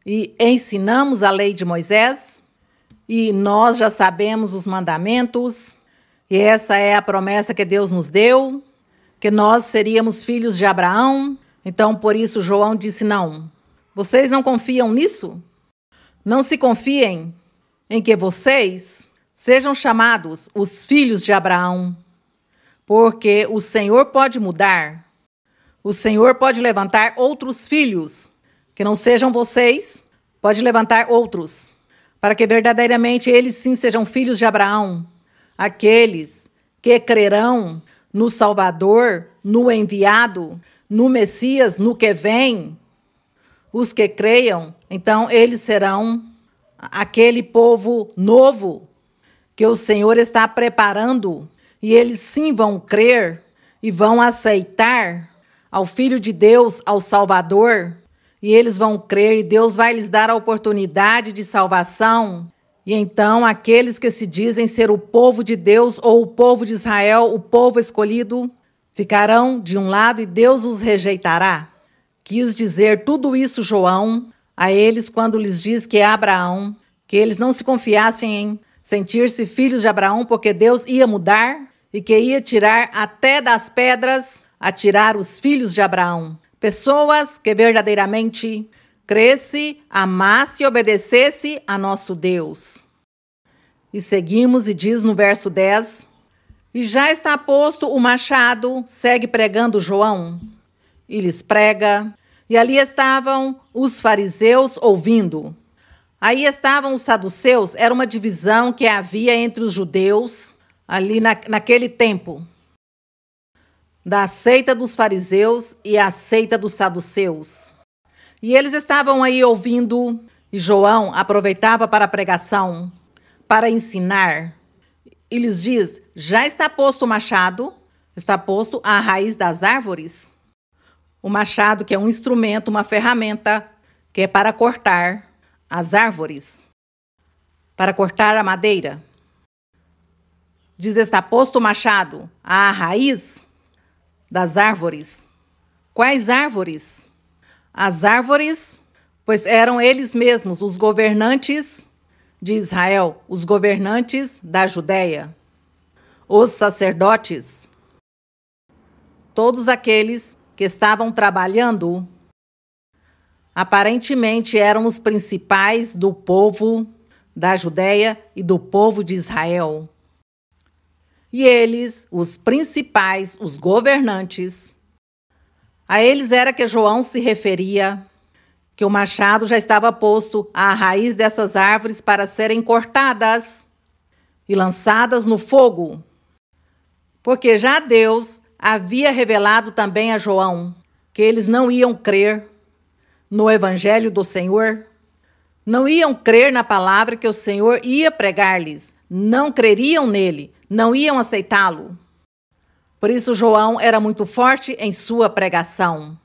e ensinamos a lei de Moisés, e nós já sabemos os mandamentos, e essa é a promessa que Deus nos deu, que nós seríamos filhos de Abraão. Então, por isso, João disse, não, vocês não confiam nisso? Não se confiem em que vocês sejam chamados os filhos de Abraão, porque o Senhor pode mudar, o Senhor pode levantar outros filhos, que não sejam vocês, pode levantar outros, para que verdadeiramente eles sim sejam filhos de Abraão, aqueles que crerão no Salvador, no enviado, no Messias, no que vem. Os que creiam, então eles serão aquele povo novo que o Senhor está preparando, e eles sim vão crer e vão aceitar ao Filho de Deus, ao Salvador, e eles vão crer e Deus vai lhes dar a oportunidade de salvação. E então aqueles que se dizem ser o povo de Deus ou o povo de Israel, o povo escolhido, ficarão de um lado e Deus os rejeitará. Quis dizer tudo isso João a eles quando lhes diz que é Abraão, que eles não se confiassem em sentir-se filhos de Abraão, porque Deus ia mudar e que ia tirar até das pedras, a tirar os filhos de Abraão. Pessoas que verdadeiramente cresce, amasse e obedecesse a nosso Deus. E seguimos e diz no verso 10, e já está posto o machado, segue pregando João, e lhes prega, e ali estavam os fariseus ouvindo. Aí estavam os saduceus, era uma divisão que havia entre os judeus, ali naquele tempo, da seita dos fariseus e a seita dos saduceus. E eles estavam aí ouvindo, e João aproveitava para a pregação, para ensinar. E lhes diz, já está posto o machado, está posto a raiz das árvores. O machado que é um instrumento, uma ferramenta, que é para cortar as árvores, para cortar a madeira. Diz, está posto o machado à raiz das árvores. Quais árvores? As árvores, pois eram eles mesmos, os governantes de Israel, os governantes da Judéia, os sacerdotes, todos aqueles que estavam trabalhando, aparentemente eram os principais do povo da Judéia e do povo de Israel. E eles, os principais, os governantes, a eles era que João se referia, que o machado já estava posto à raiz dessas árvores para serem cortadas e lançadas no fogo. Porque já Deus havia revelado também a João que eles não iam crer no evangelho do Senhor, não iam crer na palavra que o Senhor ia pregar-lhes, não creriam nele, não iam aceitá-lo. Por isso João era muito forte em sua pregação.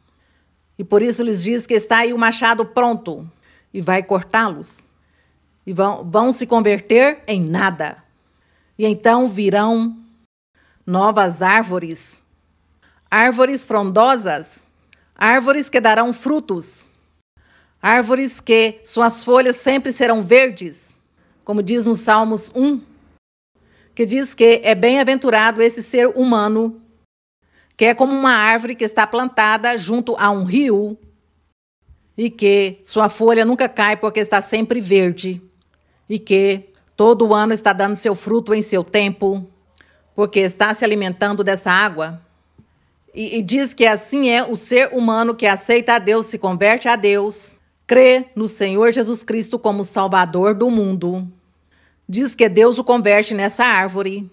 E por isso lhes diz que está aí o machado pronto e vai cortá-los. e vão se converter em nada. E então virão novas árvores, árvores frondosas, árvores que darão frutos, árvores que suas folhas sempre serão verdes, como diz no Salmos 1, que diz que é bem-aventurado esse ser humano, que é como uma árvore que está plantada junto a um rio e que sua folha nunca cai porque está sempre verde e que todo ano está dando seu fruto em seu tempo, porque está se alimentando dessa água. E diz que assim é o ser humano que aceita a Deus, se converte a Deus, crê no Senhor Jesus Cristo como Salvador do mundo. Diz que Deus o converte nessa árvore,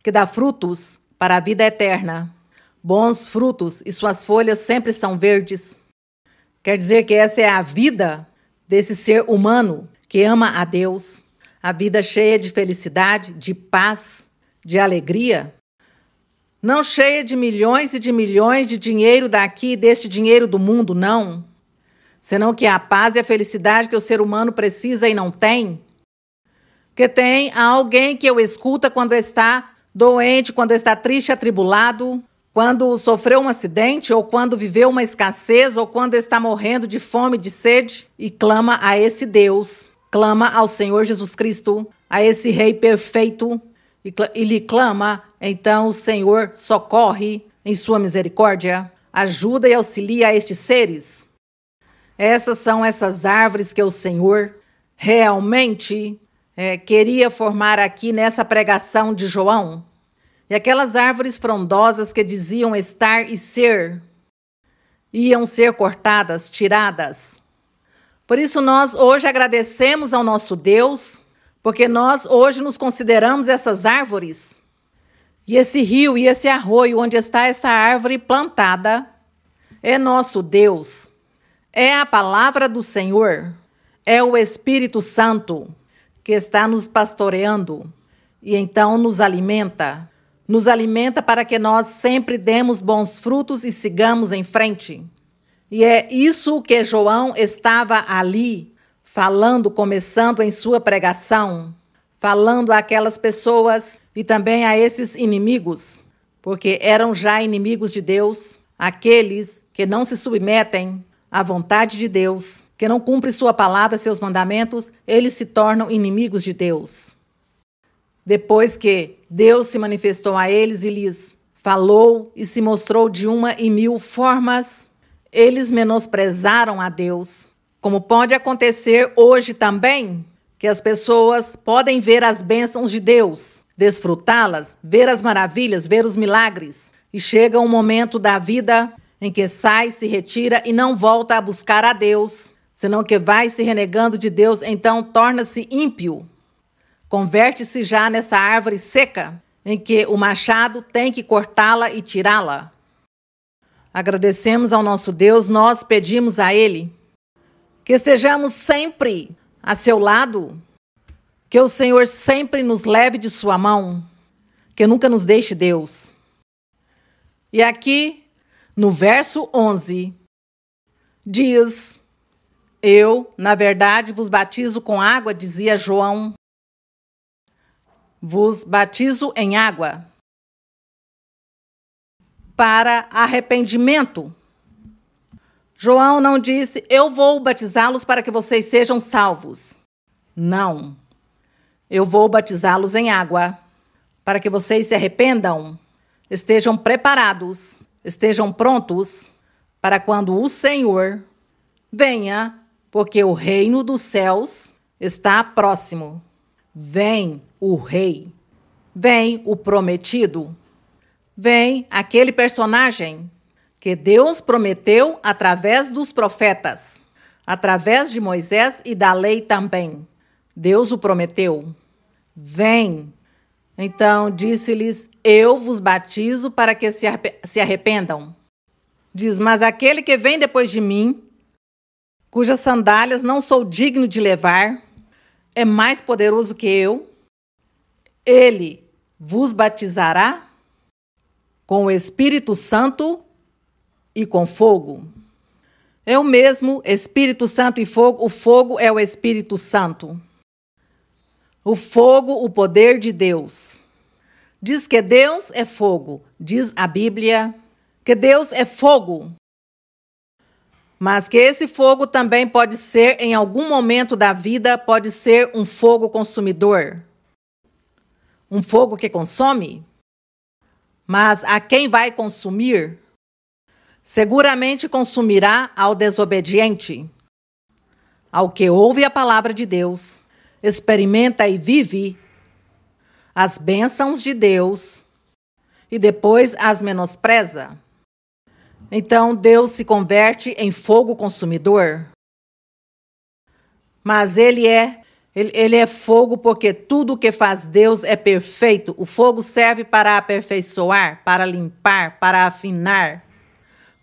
que dá frutos para a vida eterna, bons frutos, e suas folhas sempre são verdes. Quer dizer que essa é a vida desse ser humano que ama a Deus, a vida cheia de felicidade, de paz, de alegria, não cheia de milhões e de milhões de dinheiro daqui, deste dinheiro do mundo, não, senão que a paz e a felicidade que o ser humano precisa e não tem, que tem alguém que o escuta quando está doente, quando está triste, atribulado, quando sofreu um acidente, ou quando viveu uma escassez, ou quando está morrendo de fome, de sede, e clama a esse Deus, clama ao Senhor Jesus Cristo, a esse Rei perfeito, e lhe clama, então o Senhor socorre em sua misericórdia, ajuda e auxilia a estes seres. Essas são essas árvores que o Senhor realmente queria formar aqui nessa pregação de João. E aquelas árvores frondosas que diziam estar e ser, iam ser cortadas, tiradas. Por isso nós hoje agradecemos ao nosso Deus, porque nós hoje nos consideramos essas árvores. E esse rio e esse arroio onde está essa árvore plantada é nosso Deus. É a palavra do Senhor, é o Espírito Santo que está nos pastoreando e então nos alimenta para que nós sempre demos bons frutos e sigamos em frente. E é isso que João estava ali falando, começando em sua pregação, falando àquelas pessoas e também a esses inimigos, porque eram já inimigos de Deus, aqueles que não se submetem à vontade de Deus, que não cumprem sua palavra, seus mandamentos, eles se tornam inimigos de Deus. Depois que Deus se manifestou a eles e lhes falou e se mostrou de 1.000 formas, eles menosprezaram a Deus. Como pode acontecer hoje também, que as pessoas podem ver as bênçãos de Deus, desfrutá-las, ver as maravilhas, ver os milagres, e chega um momento da vida em que sai, se retira e não volta a buscar a Deus, senão que vai se renegando de Deus, então torna-se ímpio. Converte-se já nessa árvore seca, em que o machado tem que cortá-la e tirá-la. Agradecemos ao nosso Deus, nós pedimos a Ele que estejamos sempre a seu lado, que o Senhor sempre nos leve de sua mão, que nunca nos deixe Deus. E aqui, no verso 11, diz: eu, na verdade, vos batizo com água, dizia João. Vos batizo em água para arrependimento. João não disse, eu vou batizá-los para que vocês sejam salvos. Não. Eu vou batizá-los em água para que vocês se arrependam, estejam preparados, estejam prontos para quando o Senhor venha, porque o reino dos céus está próximo. Vem o rei, vem o prometido, vem aquele personagem que Deus prometeu através dos profetas, através de Moisés e da lei também. Deus o prometeu. Vem. Então disse-lhes, eu vos batizo para que se arrependam. Diz, mas aquele que vem depois de mim, cujas sandálias não sou digno de levar, é mais poderoso que eu. Ele vos batizará com o Espírito Santo e com fogo. É o mesmo Espírito Santo e fogo. O fogo é o Espírito Santo. O fogo, o poder de Deus. Diz que Deus é fogo. Diz a Bíblia que Deus é fogo. Mas que esse fogo também pode ser, em algum momento da vida, pode ser um fogo consumidor. Um fogo que consome. Mas a quem vai consumir? Seguramente consumirá ao desobediente, ao que ouve a palavra de Deus, experimenta e vive as bênçãos de Deus e depois as menospreza. Então Deus se converte em fogo consumidor. Mas ele é fogo porque tudo que faz Deus é perfeito. O fogo serve para aperfeiçoar, para limpar, para afinar.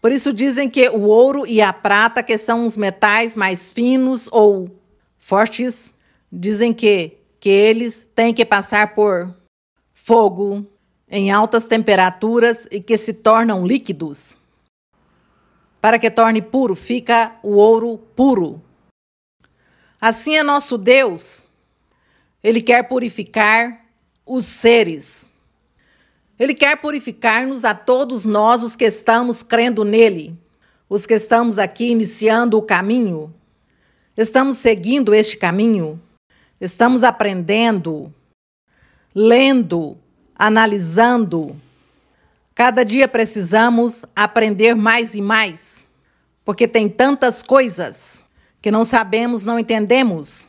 Por isso dizem que o ouro e a prata, que são os metais mais finos ou fortes, dizem que eles têm que passar por fogo em altas temperaturas e que se tornam líquidos. Para que torne puro, fica o ouro puro. Assim é nosso Deus. Ele quer purificar os seres. Ele quer purificar-nos a todos nós, os que estamos crendo nele, os que estamos aqui iniciando o caminho. Estamos seguindo este caminho. Estamos aprendendo, lendo, analisando. Cada dia precisamos aprender mais e mais, porque tem tantas coisas que não sabemos, não entendemos.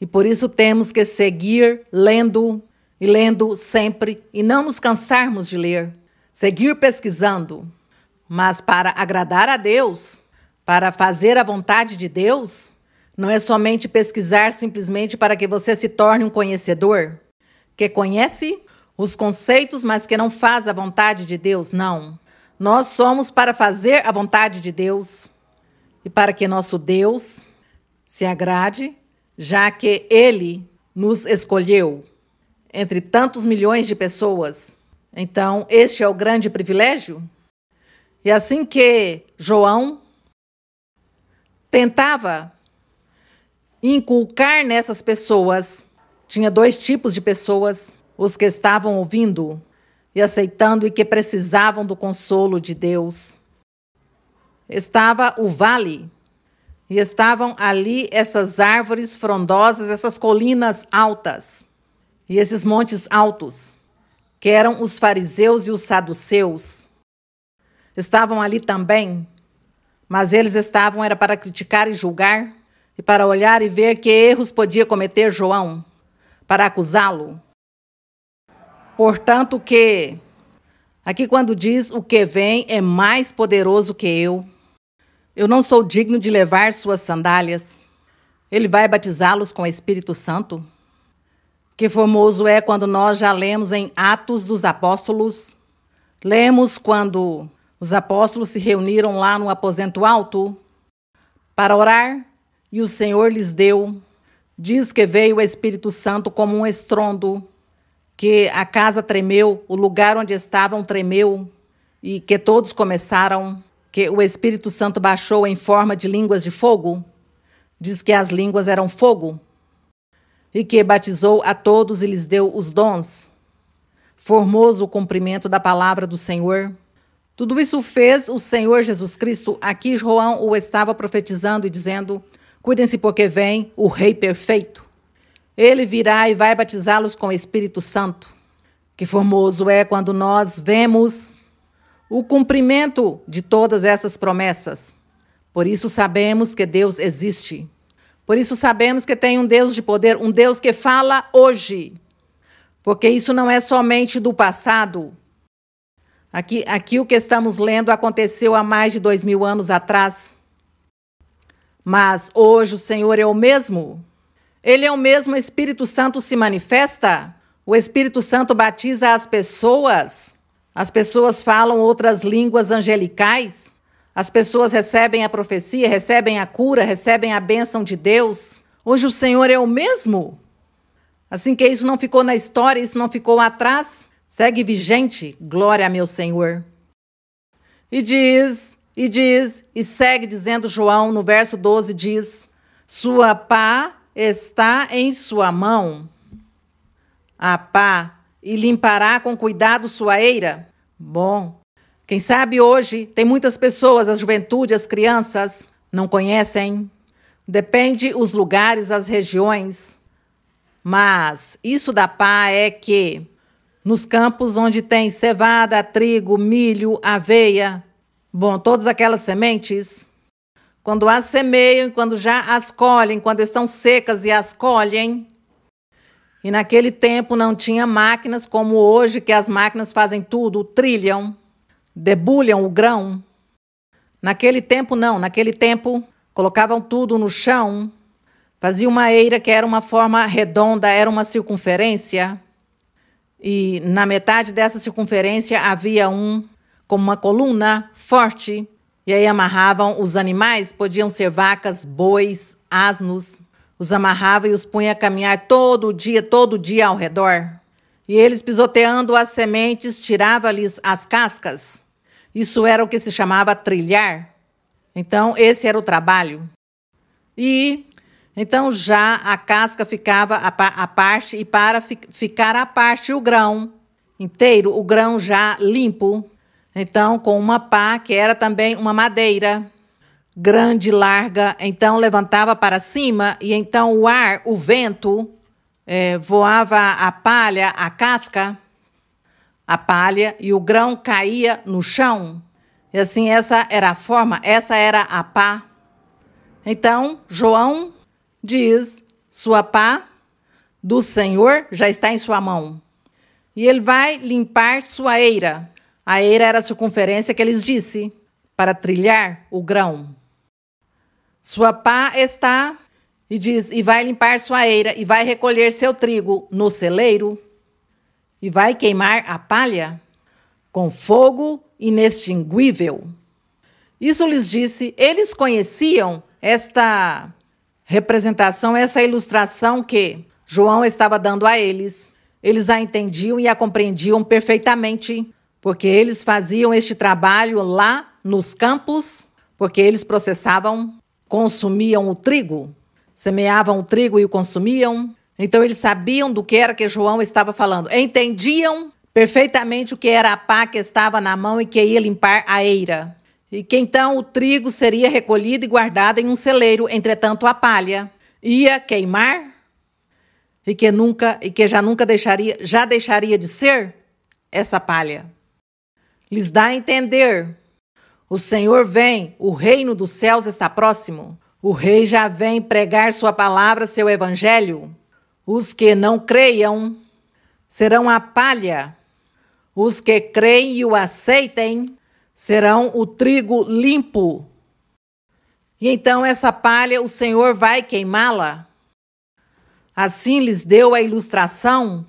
E por isso temos que seguir lendo e lendo sempre e não nos cansarmos de ler. Seguir pesquisando. Mas para agradar a Deus, para fazer a vontade de Deus, não é somente pesquisar simplesmente para que você se torne um conhecedor, que conhece os conceitos, mas que não faz a vontade de Deus, não. Nós somos para fazer a vontade de Deus e para que nosso Deus se agrade, já que Ele nos escolheu entre tantos milhões de pessoas. Então, este é o grande privilégio. E assim que João tentava inculcar nessas pessoas, tinha dois tipos de pessoas, os que estavam ouvindo e aceitando e que precisavam do consolo de Deus. Estava o vale, e estavam ali essas árvores frondosas, essas colinas altas, e esses montes altos, que eram os fariseus e os saduceus. Estavam ali também, mas eles era para criticar e julgar, e para olhar e ver que erros podia cometer João, para acusá-lo. Portanto que, aqui quando diz o que vem é mais poderoso que eu não sou digno de levar suas sandálias. Ele vai batizá-los com o Espírito Santo. Que formoso é quando nós já lemos em Atos dos Apóstolos. Lemos quando os apóstolos se reuniram lá no aposento alto para orar e o Senhor lhes deu. Diz que veio o Espírito Santo como um estrondo, que a casa tremeu, o lugar onde estavam tremeu e que todos começaram, que o Espírito Santo baixou em forma de línguas de fogo. Diz que as línguas eram fogo. E que batizou a todos e lhes deu os dons. Formoso o cumprimento da palavra do Senhor. Tudo isso fez o Senhor Jesus Cristo. Aqui João o estava profetizando e dizendo: cuidem-se porque vem o Rei perfeito. Ele virá e vai batizá-los com o Espírito Santo. Que formoso é quando nós vemos o cumprimento de todas essas promessas. Por isso sabemos que Deus existe. Por isso sabemos que tem um Deus de poder, um Deus que fala hoje. Porque isso não é somente do passado. Aqui o que estamos lendo aconteceu há mais de 2000 anos atrás. Mas hoje o Senhor é o mesmo. Ele é o mesmo, o Espírito Santo se manifesta. O Espírito Santo batiza as pessoas. As pessoas falam outras línguas angelicais. As pessoas recebem a profecia, recebem a cura, recebem a bênção de Deus. Hoje o Senhor é o mesmo. Assim que isso não ficou na história, isso não ficou atrás, segue vigente, glória a meu Senhor. E segue dizendo João, no verso 12 diz: sua pá está em sua mão. a pá e limpará com cuidado sua eira? Bom, quem sabe hoje tem muitas pessoas, a juventude, as crianças, não conhecem. Depende os lugares, as regiões. Mas isso da pá é que nos campos onde tem cevada, trigo, milho, aveia, bom, todas aquelas sementes, quando as semeiam, quando já as colhem, quando estão secas e as colhem, e naquele tempo não tinha máquinas como hoje, que as máquinas fazem tudo, trilham, debulham o grão. Naquele tempo não, naquele tempo colocavam tudo no chão, faziam uma eira que era uma forma redonda, era uma circunferência, e na metade dessa circunferência havia como uma coluna forte, e aí amarravam os animais, podiam ser vacas, bois, asnos, os amarrava e os punha a caminhar todo dia ao redor. E eles, pisoteando as sementes, tiravam-lhes as cascas. Isso era o que se chamava trilhar. Então, esse era o trabalho. E então já a casca ficava à parte, e para ficar à parte o grão inteiro, o grão já limpo. Então, com uma pá, que era também uma madeira, grande, larga, então levantava para cima, e então o ar, o vento, voava a palha, a casca, a palha, e o grão caía no chão. E assim, essa era a forma, essa era a pá. Então, João diz, sua pá do Senhor já está em sua mão. E ele vai limpar sua eira. A eira era a circunferência que eles disse, para trilhar o grão. Sua pá está, e diz, e vai limpar sua eira, e vai recolher seu trigo no celeiro, e vai queimar a palha com fogo inextinguível. Isso lhes disse, eles conheciam esta representação, essa ilustração que João estava dando a eles. Eles a entendiam e a compreendiam perfeitamente, porque eles faziam este trabalho lá nos campos, porque eles processavam, consumiam o trigo, semeavam o trigo e o consumiam. Então eles sabiam do que era que João estava falando, entendiam perfeitamente o que era a pá que estava na mão e que ia limpar a eira. E que então o trigo seria recolhido e guardado em um celeiro, entretanto a palha ia queimar e que já nunca deixaria de ser essa palha. Lhes dá a entender, o Senhor vem, o reino dos céus está próximo. O rei já vem pregar sua palavra, seu evangelho. Os que não creiam serão a palha. Os que creem e o aceitem serão o trigo limpo. E então essa palha o Senhor vai queimá-la. Assim lhes deu a ilustração.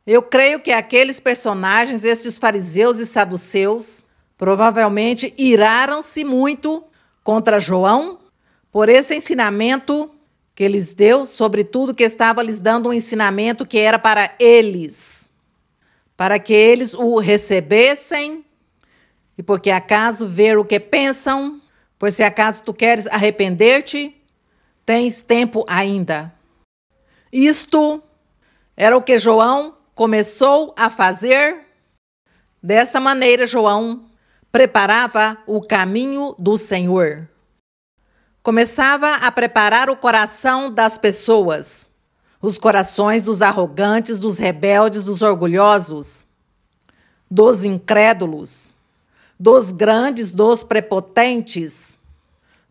Eu creio que aqueles personagens, estes fariseus e saduceus, provavelmente iraram-se muito contra João por esse ensinamento que lhes deu, sobretudo que estava lhes dando um ensinamento que era para eles, para que eles o recebessem, e porque acaso ver o que pensam, pois se acaso tu queres arrepender-te, tens tempo ainda. Isto era o que João começou a fazer. Dessa maneira, João preparava o caminho do Senhor. Começava a preparar o coração das pessoas, os corações dos arrogantes, dos rebeldes, dos orgulhosos, dos incrédulos, dos grandes, dos prepotentes,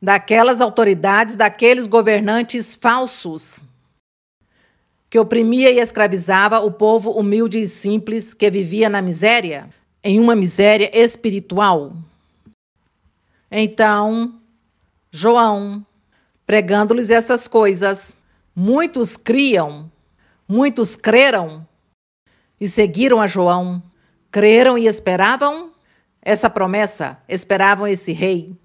daquelas autoridades, daqueles governantes falsos, que oprimia e escravizava o povo humilde e simples que vivia na miséria, em uma miséria espiritual. Então, João, pregando-lhes essas coisas, muitos criam, muitos creram e seguiram a João, creram e esperavam essa promessa, esperavam esse rei,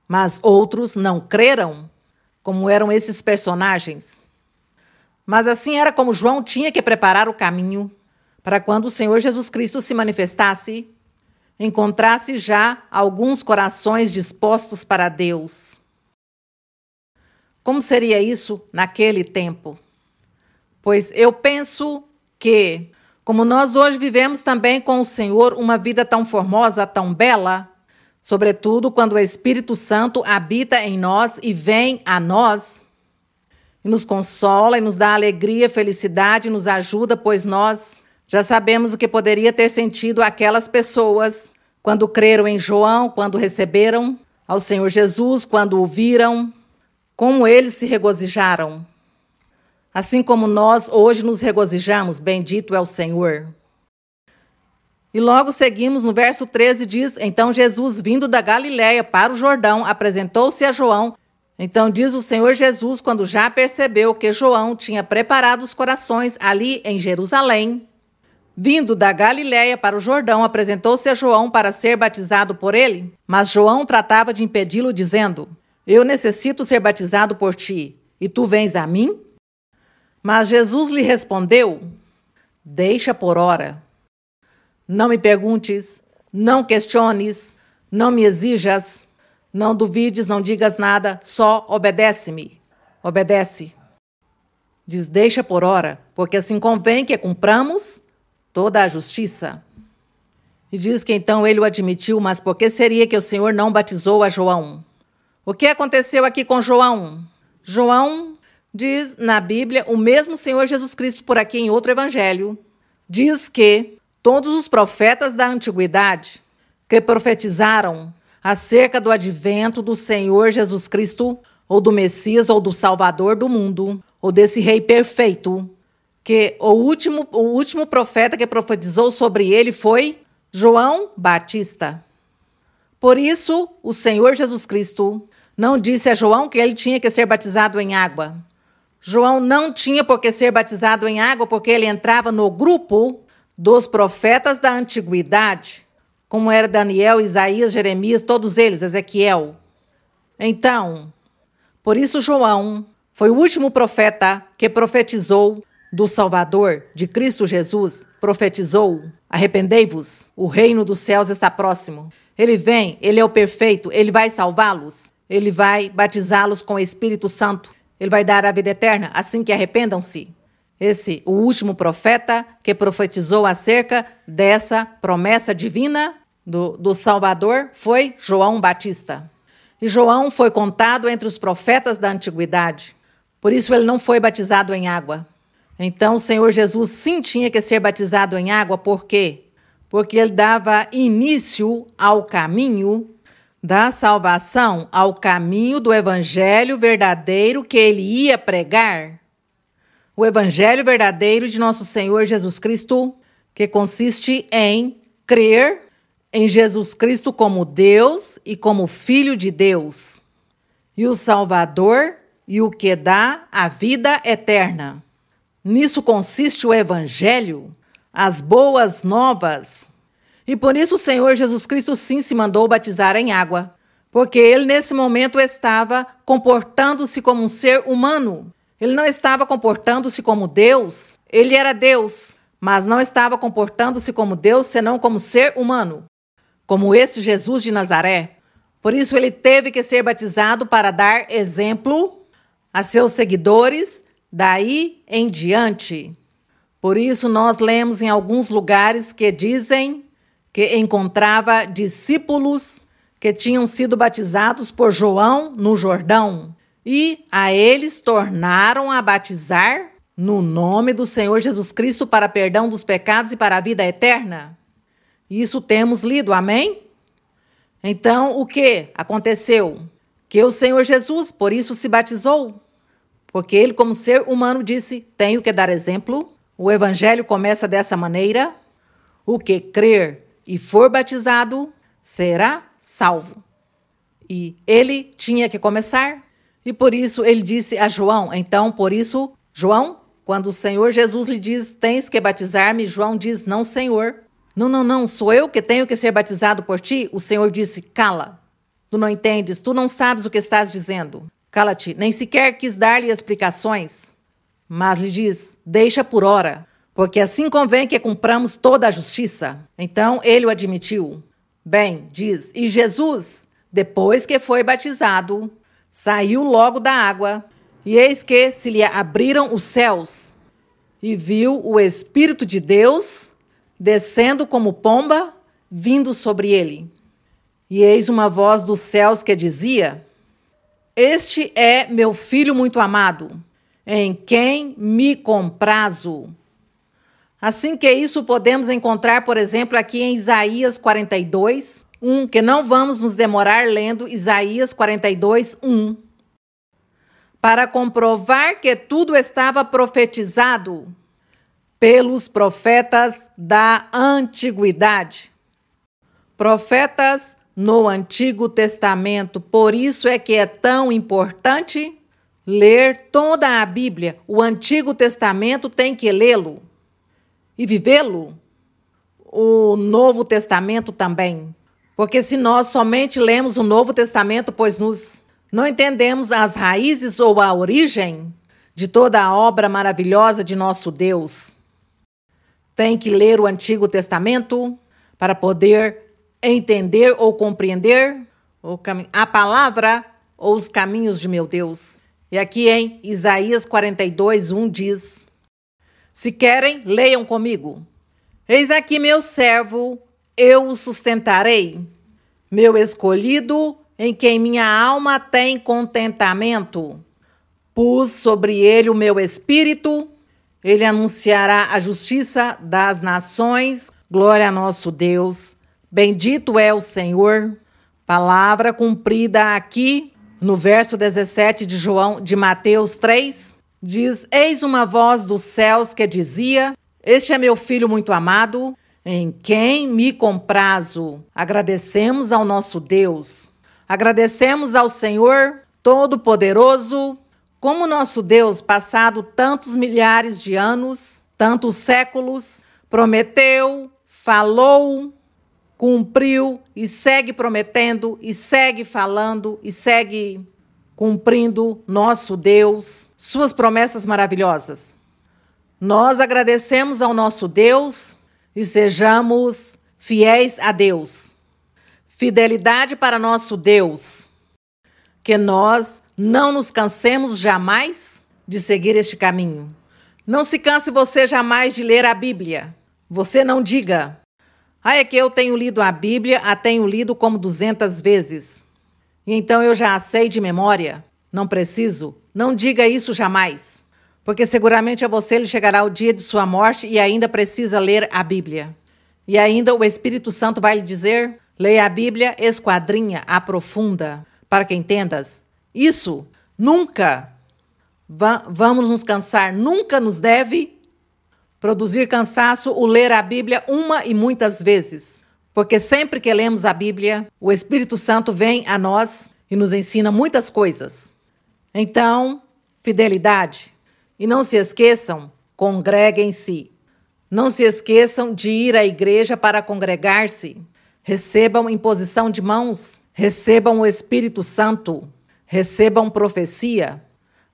mas outros não creram, como eram esses personagens. Mas assim era como João tinha que preparar o caminho para quando o Senhor Jesus Cristo se manifestasse, encontrasse já alguns corações dispostos para Deus. Como seria isso naquele tempo? Pois eu penso que, como nós hoje vivemos também com o Senhor uma vida tão formosa, tão bela, sobretudo quando o Espírito Santo habita em nós e vem a nós, e nos consola e nos dá alegria, felicidade, e nos ajuda, pois nós já sabemos o que poderia ter sentido aquelas pessoas quando creram em João, quando receberam ao Senhor Jesus, quando o viram, como eles se regozijaram. Assim como nós hoje nos regozijamos, bendito é o Senhor. E logo seguimos no verso 13, diz: então Jesus, vindo da Galiléia para o Jordão, apresentou-se a João. Então diz o Senhor Jesus, quando já percebeu que João tinha preparado os corações ali em Jerusalém, vindo da Galiléia para o Jordão, apresentou-se a João para ser batizado por ele. Mas João tratava de impedi-lo, dizendo: eu necessito ser batizado por ti, e tu vens a mim? Mas Jesus lhe respondeu: deixa por ora. Não me perguntes, não questiones, não me exijas, não duvides, não digas nada, só obedece-me. Obedece. Diz: deixa por ora, porque assim convém que cumpramos toda a justiça. E diz que então ele o admitiu, mas por que seria que o Senhor não batizou a João? O que aconteceu aqui com João? João diz na Bíblia, o mesmo Senhor Jesus Cristo por aqui em outro evangelho, diz que todos os profetas da antiguidade que profetizaram acerca do advento do Senhor Jesus Cristo, ou do Messias, ou do Salvador do mundo, ou desse Rei perfeito, que o último profeta que profetizou sobre ele foi João Batista. Por isso, o Senhor Jesus Cristo não disse a João que ele tinha que ser batizado em água. João não tinha por que ser batizado em água, porque ele entrava no grupo dos profetas da antiguidade, como era Daniel, Isaías, Jeremias, todos eles, Ezequiel. Então, por isso João foi o último profeta que profetizou do Salvador, de Cristo Jesus, profetizou: arrependei-vos, o reino dos céus está próximo. Ele vem, ele é o perfeito, ele vai salvá-los, ele vai batizá-los com o Espírito Santo, ele vai dar a vida eterna, assim que arrependam-se. Esse, o último profeta que profetizou acerca dessa promessa divina do Salvador, foi João Batista. E João foi contado entre os profetas da antiguidade. Por isso ele não foi batizado em água. Então o Senhor Jesus sim tinha que ser batizado em água. Por quê? Porque ele dava início ao caminho da salvação, ao caminho do evangelho verdadeiro que ele ia pregar. O evangelho verdadeiro de nosso Senhor Jesus Cristo, que consiste em crer em Jesus Cristo como Deus e como Filho de Deus, e o Salvador e o que dá a vida eterna. Nisso consiste o evangelho, as boas novas. E por isso o Senhor Jesus Cristo sim se mandou batizar em água, porque ele nesse momento estava comportando-se como um ser humano. Ele não estava comportando-se como Deus. Ele era Deus, mas não estava comportando-se como Deus, senão como ser humano, como este Jesus de Nazaré. Por isso ele teve que ser batizado para dar exemplo a seus seguidores daí em diante. Por isso nós lemos em alguns lugares que dizem que encontrava discípulos que tinham sido batizados por João no Jordão, e a eles tornaram a batizar no nome do Senhor Jesus Cristo para perdão dos pecados e para a vida eterna. Isso temos lido, amém? Então, o que aconteceu? Que o Senhor Jesus, por isso, se batizou. Porque ele, como ser humano, disse: tenho que dar exemplo. O evangelho começa dessa maneira: o que crer e for batizado será salvo. E ele tinha que começar. E por isso ele disse a João. Então, por isso, João, quando o Senhor Jesus lhe diz: tens que batizar-me, João diz: não, Senhor. Não, sou eu que tenho que ser batizado por ti? O Senhor disse: cala. Tu não entendes, tu não sabes o que estás dizendo. Cala-te. Nem sequer quis dar-lhe explicações. Mas lhe diz: deixa por ora, porque assim convém que cumpramos toda a justiça. Então ele o admitiu. Bem, diz, e Jesus, depois que foi batizado, saiu logo da água, e eis que se lhe abriram os céus, e viu o Espírito de Deus descendo como pomba, vindo sobre ele. E eis uma voz dos céus que dizia: Este é meu filho muito amado, em quem me comprazo. Assim que isso podemos encontrar, por exemplo, aqui em Isaías 42, 1, que não vamos nos demorar lendo Isaías 42, 1. Para comprovar que tudo estava profetizado pelos profetas da antiguidade. Profetas no Antigo Testamento. Por isso é que é tão importante ler toda a Bíblia. O Antigo Testamento tem que lê-lo e vivê-lo. O Novo Testamento também. Porque se nós somente lemos o Novo Testamento, pois não entendemos as raízes ou a origem de toda a obra maravilhosa de nosso Deus. Tem que ler o Antigo Testamento para poder entender ou compreender a palavra ou os caminhos de meu Deus. E aqui em Isaías 42, 1 diz: Se querem, leiam comigo. Eis aqui meu servo, eu o sustentarei, meu escolhido, em quem minha alma tem contentamento. Pus sobre ele o meu espírito, ele anunciará a justiça das nações. Glória a nosso Deus. Bendito é o Senhor. Palavra cumprida aqui no verso 17 de Mateus 3. Diz: Eis uma voz dos céus que dizia: Este é meu filho muito amado, em quem me comprazo. Agradecemos ao nosso Deus. Agradecemos ao Senhor Todo-Poderoso, como nosso Deus, passado tantos milhares de anos, tantos séculos, prometeu, falou, cumpriu e segue prometendo e segue falando e segue cumprindo, nosso Deus, suas promessas maravilhosas. Nós agradecemos ao nosso Deus e sejamos fiéis a Deus. Fidelidade para nosso Deus, que nós não nos cansemos jamais de seguir este caminho. Não se canse você jamais de ler a Bíblia. Você não diga: é que eu tenho lido a Bíblia, a tenho lido como 200 vezes. E então eu já a sei de memória. Não preciso. Não diga isso jamais. Porque seguramente a você lhe chegará o dia de sua morte e ainda precisa ler a Bíblia. E ainda o Espírito Santo vai lhe dizer: leia a Bíblia, esquadrinha, aprofunda, para que entendas. Isso nunca vamos nos cansar, nunca nos deve produzir cansaço o ler a Bíblia uma e muitas vezes. Porque sempre que lemos a Bíblia, o Espírito Santo vem a nós e nos ensina muitas coisas. Então, fidelidade. E não se esqueçam, congreguem-se. Não se esqueçam de ir à igreja para congregar-se. Recebam imposição de mãos. Recebam o Espírito Santo. Recebam profecia.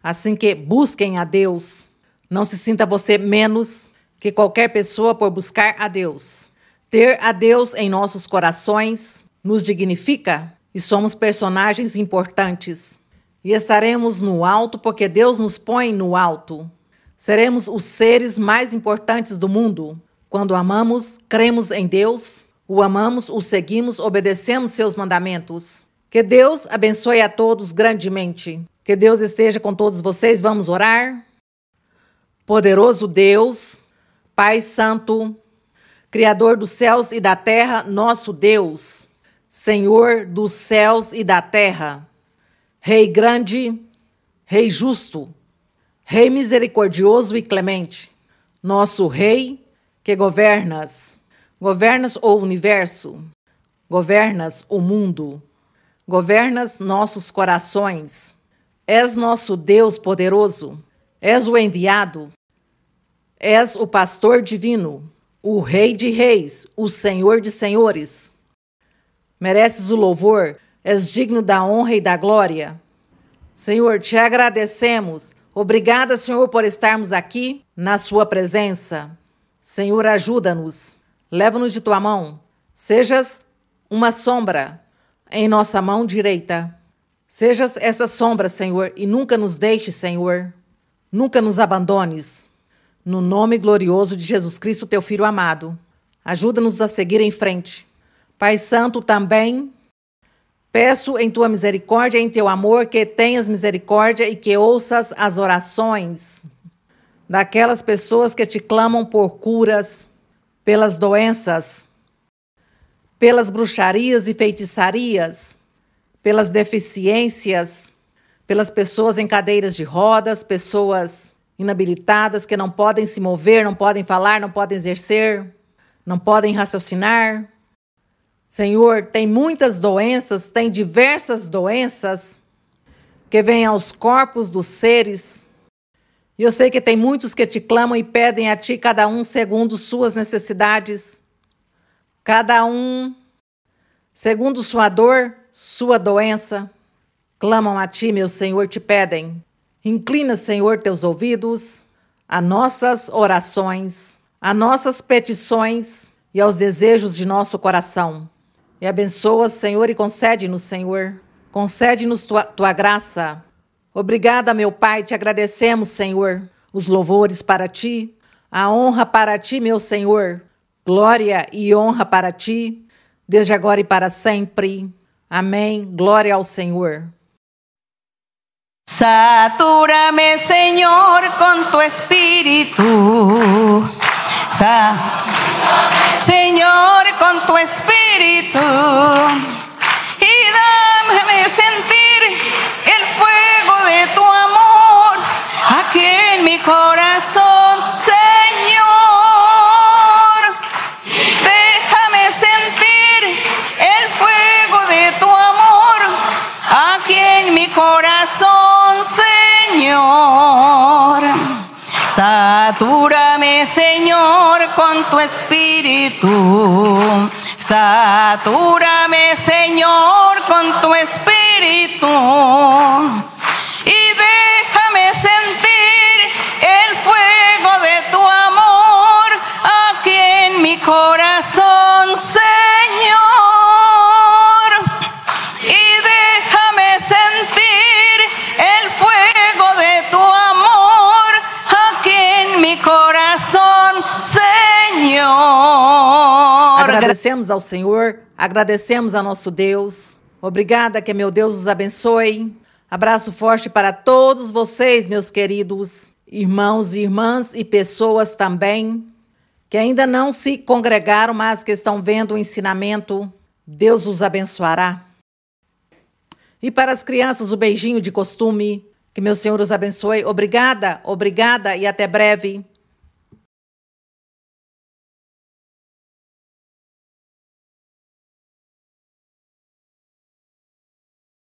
Assim que busquem a Deus. Não se sinta você menos que qualquer pessoa por buscar a Deus. Ter a Deus em nossos corações nos dignifica e somos personagens importantes. E estaremos no alto porque Deus nos põe no alto. Seremos os seres mais importantes do mundo. Quando amamos, cremos em Deus, o amamos, o seguimos, obedecemos seus mandamentos. Que Deus abençoe a todos grandemente. Que Deus esteja com todos vocês. Vamos orar. Poderoso Deus, Pai Santo, Criador dos céus e da terra, nosso Deus, Senhor dos céus e da terra, Rei grande, Rei justo, Rei misericordioso e clemente, nosso Rei que governas o universo, governas o mundo, governas nossos corações, és nosso Deus poderoso, és o enviado, és o pastor divino, o Rei de reis, o Senhor de senhores. Mereces o louvor, és digno da honra e da glória. Senhor, te agradecemos. Obrigada, Senhor, por estarmos aqui na sua presença. Senhor, ajuda-nos. Leva-nos de tua mão. Sejas uma sombra em nossa mão direita. Sejas essa sombra, Senhor, e nunca nos deixes, Senhor. Nunca nos abandones. No nome glorioso de Jesus Cristo, teu Filho amado. Ajuda-nos a seguir em frente. Pai Santo, também peço em tua misericórdia, em teu amor, que tenhas misericórdia e que ouças as orações daquelas pessoas que te clamam por curas, pelas doenças, pelas bruxarias e feitiçarias, pelas deficiências, pelas pessoas em cadeiras de rodas, pessoas inabilitadas que não podem se mover, não podem falar, não podem exercer, não podem raciocinar. Senhor, tem muitas doenças, tem diversas doenças que vêm aos corpos dos seres. E eu sei que tem muitos que te clamam e pedem a ti, cada um segundo suas necessidades, cada um segundo sua dor, sua doença. Clamam a ti, meu Senhor, te pedem. Inclina, Senhor, teus ouvidos a nossas orações, a nossas petições e aos desejos de nosso coração. E abençoa, Senhor, e concede-nos, Senhor. Concede-nos tua graça. Obrigada, meu Pai, te agradecemos, Senhor. Os louvores para ti, a honra para ti, meu Senhor. Glória e honra para ti, desde agora e para sempre. Amém. Glória ao Senhor. Satúrame, Señor, con tu espíritu. Señor, con tu espíritu. Y dame sentir el fuego de tu amor aquí en mi corazón, Señor. Déjame sentir el fuego de tu amor aquí en mi corazón, Señor. Satúrame, Señor, con tu espíritu. Satúrame, Señor, con tu espíritu. Y déjame sentir el fuego de tu amor aquí en mi corazón, Señor. Y déjame sentir el fuego de tu amor aquí en mi corazón, Senhor. Agradecemos ao Senhor, agradecemos a nosso Deus. Obrigada, que meu Deus os abençoe. Abraço forte para todos vocês, meus queridos irmãos e irmãs e pessoas também que ainda não se congregaram, mas que estão vendo o ensinamento. Deus os abençoará. E para as crianças, o beijinho de costume. Que meu Senhor os abençoe. Obrigada, obrigada e até breve.